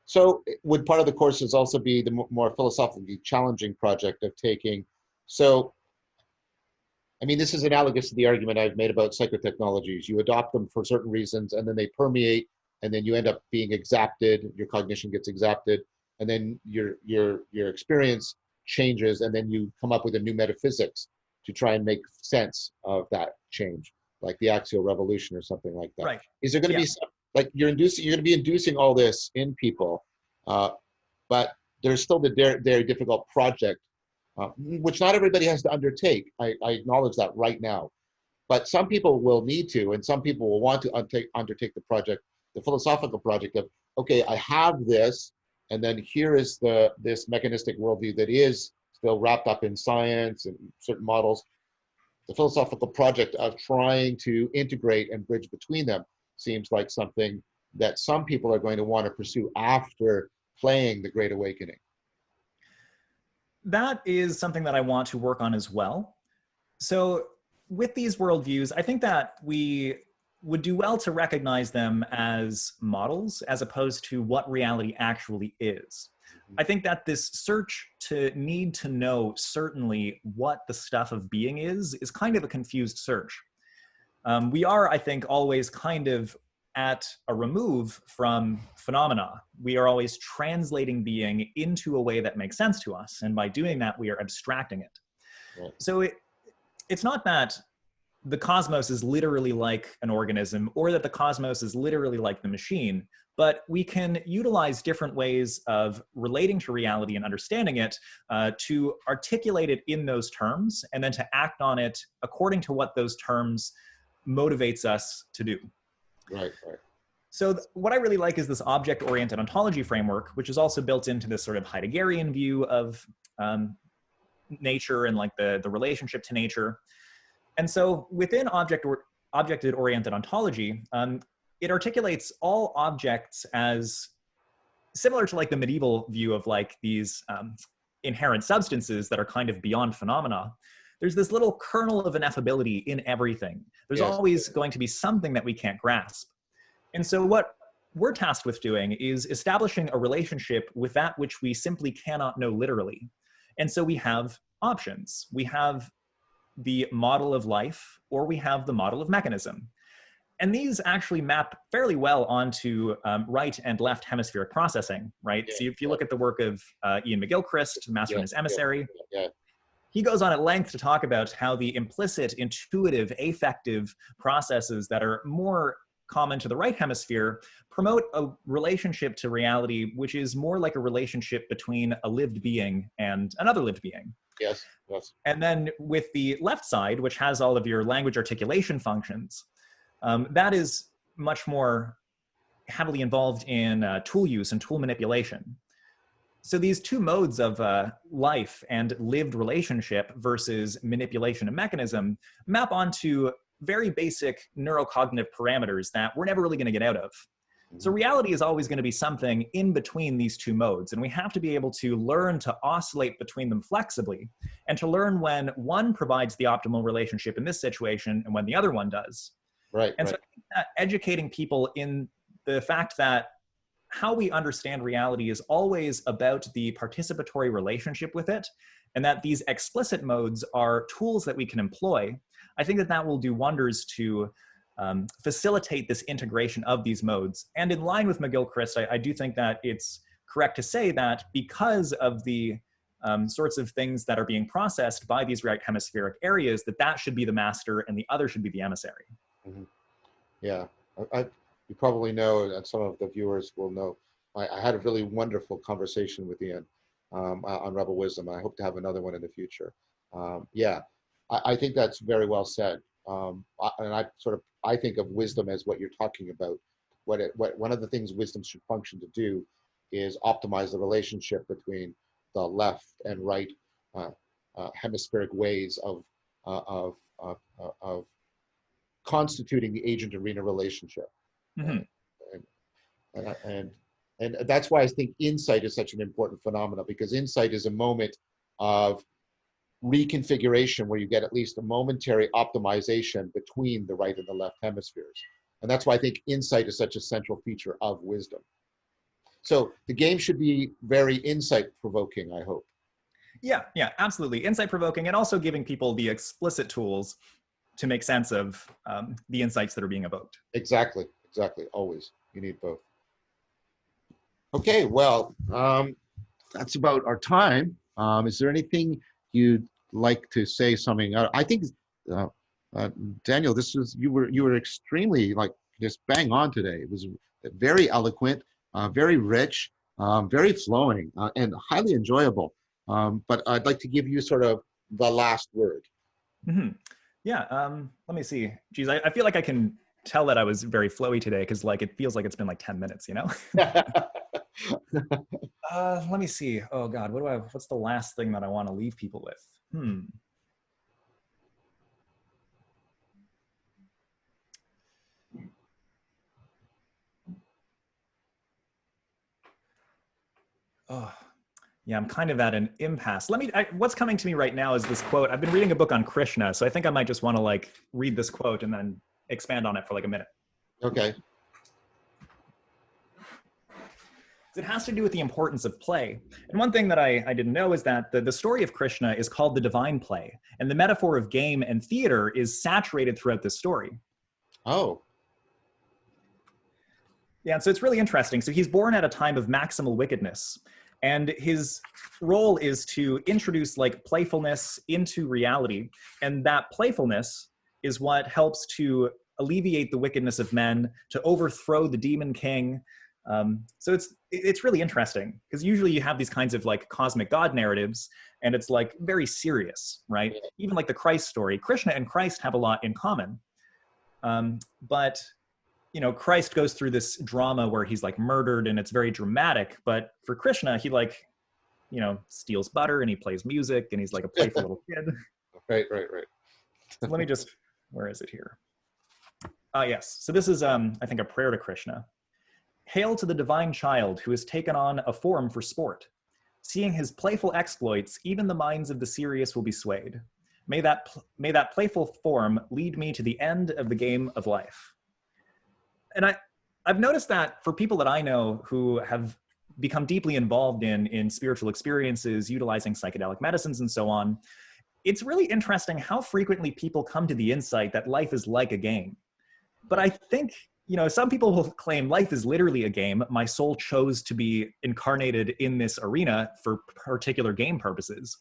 [SPEAKER 1] So would part of the courses also be the more philosophically challenging project of taking, so, I mean, this is analogous to the argument I've made about psychotechnologies. You adopt them for certain reasons, and then they permeate, and then you end up being exapted. Your cognition gets exapted, and then your experience changes, and then you come up with a new metaphysics to try and make sense of that change, like the axial revolution or something like that.
[SPEAKER 2] Right.
[SPEAKER 1] Is there going to
[SPEAKER 2] Yeah.
[SPEAKER 1] be like you're going to be inducing all this in people, but there's still the very difficult project, which not everybody has to undertake. I acknowledge that right now. But some people will need to, and some people will want to undertake the project, the philosophical project of, okay, I have this, and then here is this mechanistic worldview that is still wrapped up in science and certain models. The philosophical project of trying to integrate and bridge between them seems like something that some people are going to want to pursue after playing the Great Awakening.
[SPEAKER 2] That is something that I want to work on as well. So with these worldviews, I think that we would do well to recognize them as models as opposed to what reality actually is. I think that this search to need to know certainly what the stuff of being is kind of a confused search. We are, I think, always kind of at a remove from phenomena. We are always translating being into a way that makes sense to us. And by doing that, we are abstracting it.
[SPEAKER 1] Right.
[SPEAKER 2] So it's not that the cosmos is literally like an organism or that the cosmos is literally like the machine, but we can utilize different ways of relating to reality and understanding it to articulate it in those terms and then to act on it according to what those terms motivates us to do.
[SPEAKER 1] Right, right.
[SPEAKER 2] So what I really like is this object-oriented ontology framework, which is also built into this sort of Heideggerian view of nature and like the relationship to nature. And so within object-oriented ontology, it articulates all objects as similar to like the medieval view of like these inherent substances that are kind of beyond phenomena. There's this little kernel of ineffability in everything. There's
[SPEAKER 1] Yes.
[SPEAKER 2] always going to be something that we can't grasp. And so what we're tasked with doing is establishing a relationship with that which we simply cannot know literally. And so we have options. We have the model of life, or we have the model of mechanism. And these actually map fairly well onto right and left hemispheric processing, right?
[SPEAKER 1] Yeah,
[SPEAKER 2] So if you look at the work of Ian McGilchrist, Master and His Emissary, he goes on at length to talk about how the implicit, intuitive, affective processes that are more common to the right hemisphere promote a relationship to reality, which is more like a relationship between a lived being and another lived being.
[SPEAKER 1] Yes, yes.
[SPEAKER 2] And then with the left side, which has all of your language articulation functions, that is much more heavily involved in tool use and tool manipulation. So these two modes of life and lived relationship versus manipulation and mechanism map onto very basic neurocognitive parameters that we're never really going to get out of. So reality is always going to be something in between these two modes, and we have to be able to learn to oscillate between them flexibly and to learn when one provides the optimal relationship in this situation and when the other one does.
[SPEAKER 1] Right,
[SPEAKER 2] And
[SPEAKER 1] right.
[SPEAKER 2] so I think that educating people in the fact that how we understand reality is always about the participatory relationship with it, and that these explicit modes are tools that we can employ, I think that that will do wonders to facilitate this integration of these modes. And in line with McGilchrist, I do think that it's correct to say that because of the sorts of things that are being processed by these right hemispheric areas, that should be the master and the other should be the emissary.
[SPEAKER 1] Mm-hmm. Yeah, you probably know, and some of the viewers will know, I had a really wonderful conversation with Ian on Rebel Wisdom. I hope to have another one in the future. Yeah, I think that's very well said. And I think of wisdom as what you're talking about. One of the things wisdom should function to do is optimize the relationship between the left and right hemispheric ways of constituting the agent-arena relationship.
[SPEAKER 2] Mm-hmm.
[SPEAKER 1] And and that's why I think insight is such an important phenomenon, because insight is a moment of reconfiguration where you get at least a momentary optimization between the right and the left hemispheres. And that's why I think insight is such a central feature of wisdom. So the game should be very insight provoking, I hope.
[SPEAKER 2] Yeah, yeah, absolutely. Insight provoking, and also giving people the explicit tools to make sense of the insights that are being evoked.
[SPEAKER 1] Exactly, exactly. Always. You need both. Okay, well, that's about our time. Is there anything you'd like to say? Something? I think, uh, Daniel, this was you were extremely like just bang on today. It was very eloquent, very rich, very flowing, and highly enjoyable. But I'd like to give you sort of the last word.
[SPEAKER 2] Mm-hmm. Yeah, let me see. Geez, I feel like I can tell that I was very flowy today because like it feels like it's been like 10 minutes, you know? Let me see. Oh God, what's the last thing that I want to leave people with? Oh, yeah, I'm kind of at an impasse. What's coming to me right now is this quote. I've been reading a book on Krishna, so I think I might just want to like read this quote and then expand on it for like a minute.
[SPEAKER 1] Okay.
[SPEAKER 2] It has to do with the importance of play. And one thing that I didn't know is that the story of Krishna is called the divine play. And the metaphor of game and theater is saturated throughout this story.
[SPEAKER 1] Oh.
[SPEAKER 2] Yeah, and so it's really interesting. So he's born at a time of maximal wickedness. And his role is to introduce like playfulness into reality. And that playfulness is what helps to alleviate the wickedness of men, to overthrow the demon king. So it's really interesting because usually you have these kinds of like cosmic god narratives and it's like very serious, right? Even like the Christ story, Krishna and Christ have a lot in common. But you know, Christ goes through this drama where he's like murdered and it's very dramatic. But for Krishna, he like, you know, steals butter and he plays music and he's like a playful little kid.
[SPEAKER 1] Right.
[SPEAKER 2] So let me just, where is it here? Yes. So this is, I think, a prayer to Krishna. Hail to the divine child who has taken on a form for sport. Seeing his playful exploits, even the minds of the serious will be swayed. May that playful form lead me to the end of the game of life. And I've noticed that for people that I know who have become deeply involved in spiritual experiences, utilizing psychedelic medicines and so on, it's really interesting how frequently people come to the insight that life is like a game. But I think, you know, some people will claim life is literally a game. My soul chose to be incarnated in this arena for particular game purposes.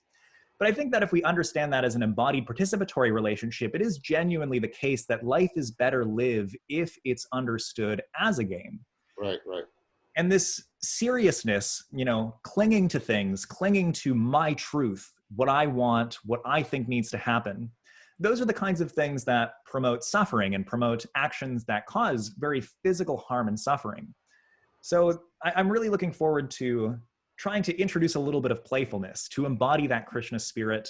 [SPEAKER 2] But I think that if we understand that as an embodied participatory relationship, it is genuinely the case that life is better lived if it's understood as a game.
[SPEAKER 1] Right.
[SPEAKER 2] And this seriousness, you know, clinging to things, clinging to my truth, what I want, what I think needs to happen, those are the kinds of things that promote suffering and promote actions that cause very physical harm and suffering. So I'm really looking forward to trying to introduce a little bit of playfulness, to embody that Krishna spirit,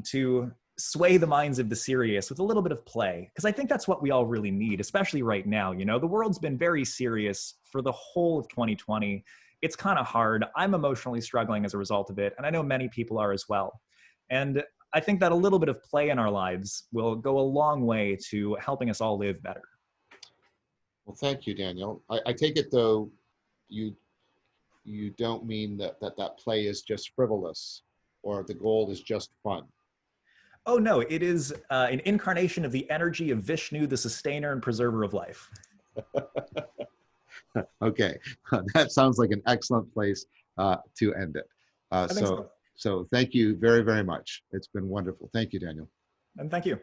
[SPEAKER 2] to sway the minds of the serious with a little bit of play. Because I think that's what we all really need, especially right now. You know, the world's been very serious for the whole of 2020. It's kind of hard. I'm emotionally struggling as a result of it. And I know many people are as well. And I think that a little bit of play in our lives will go a long way to helping us all live better.
[SPEAKER 1] Well, thank you, Daniel. I take it though, you don't mean that play is just frivolous or the goal is just fun.
[SPEAKER 2] Oh no, it is an incarnation of the energy of Vishnu, the sustainer and preserver of life.
[SPEAKER 1] Okay, that sounds like an excellent place to end it. So thank you very, very much. It's been wonderful. Thank you, Daniel.
[SPEAKER 2] And thank you.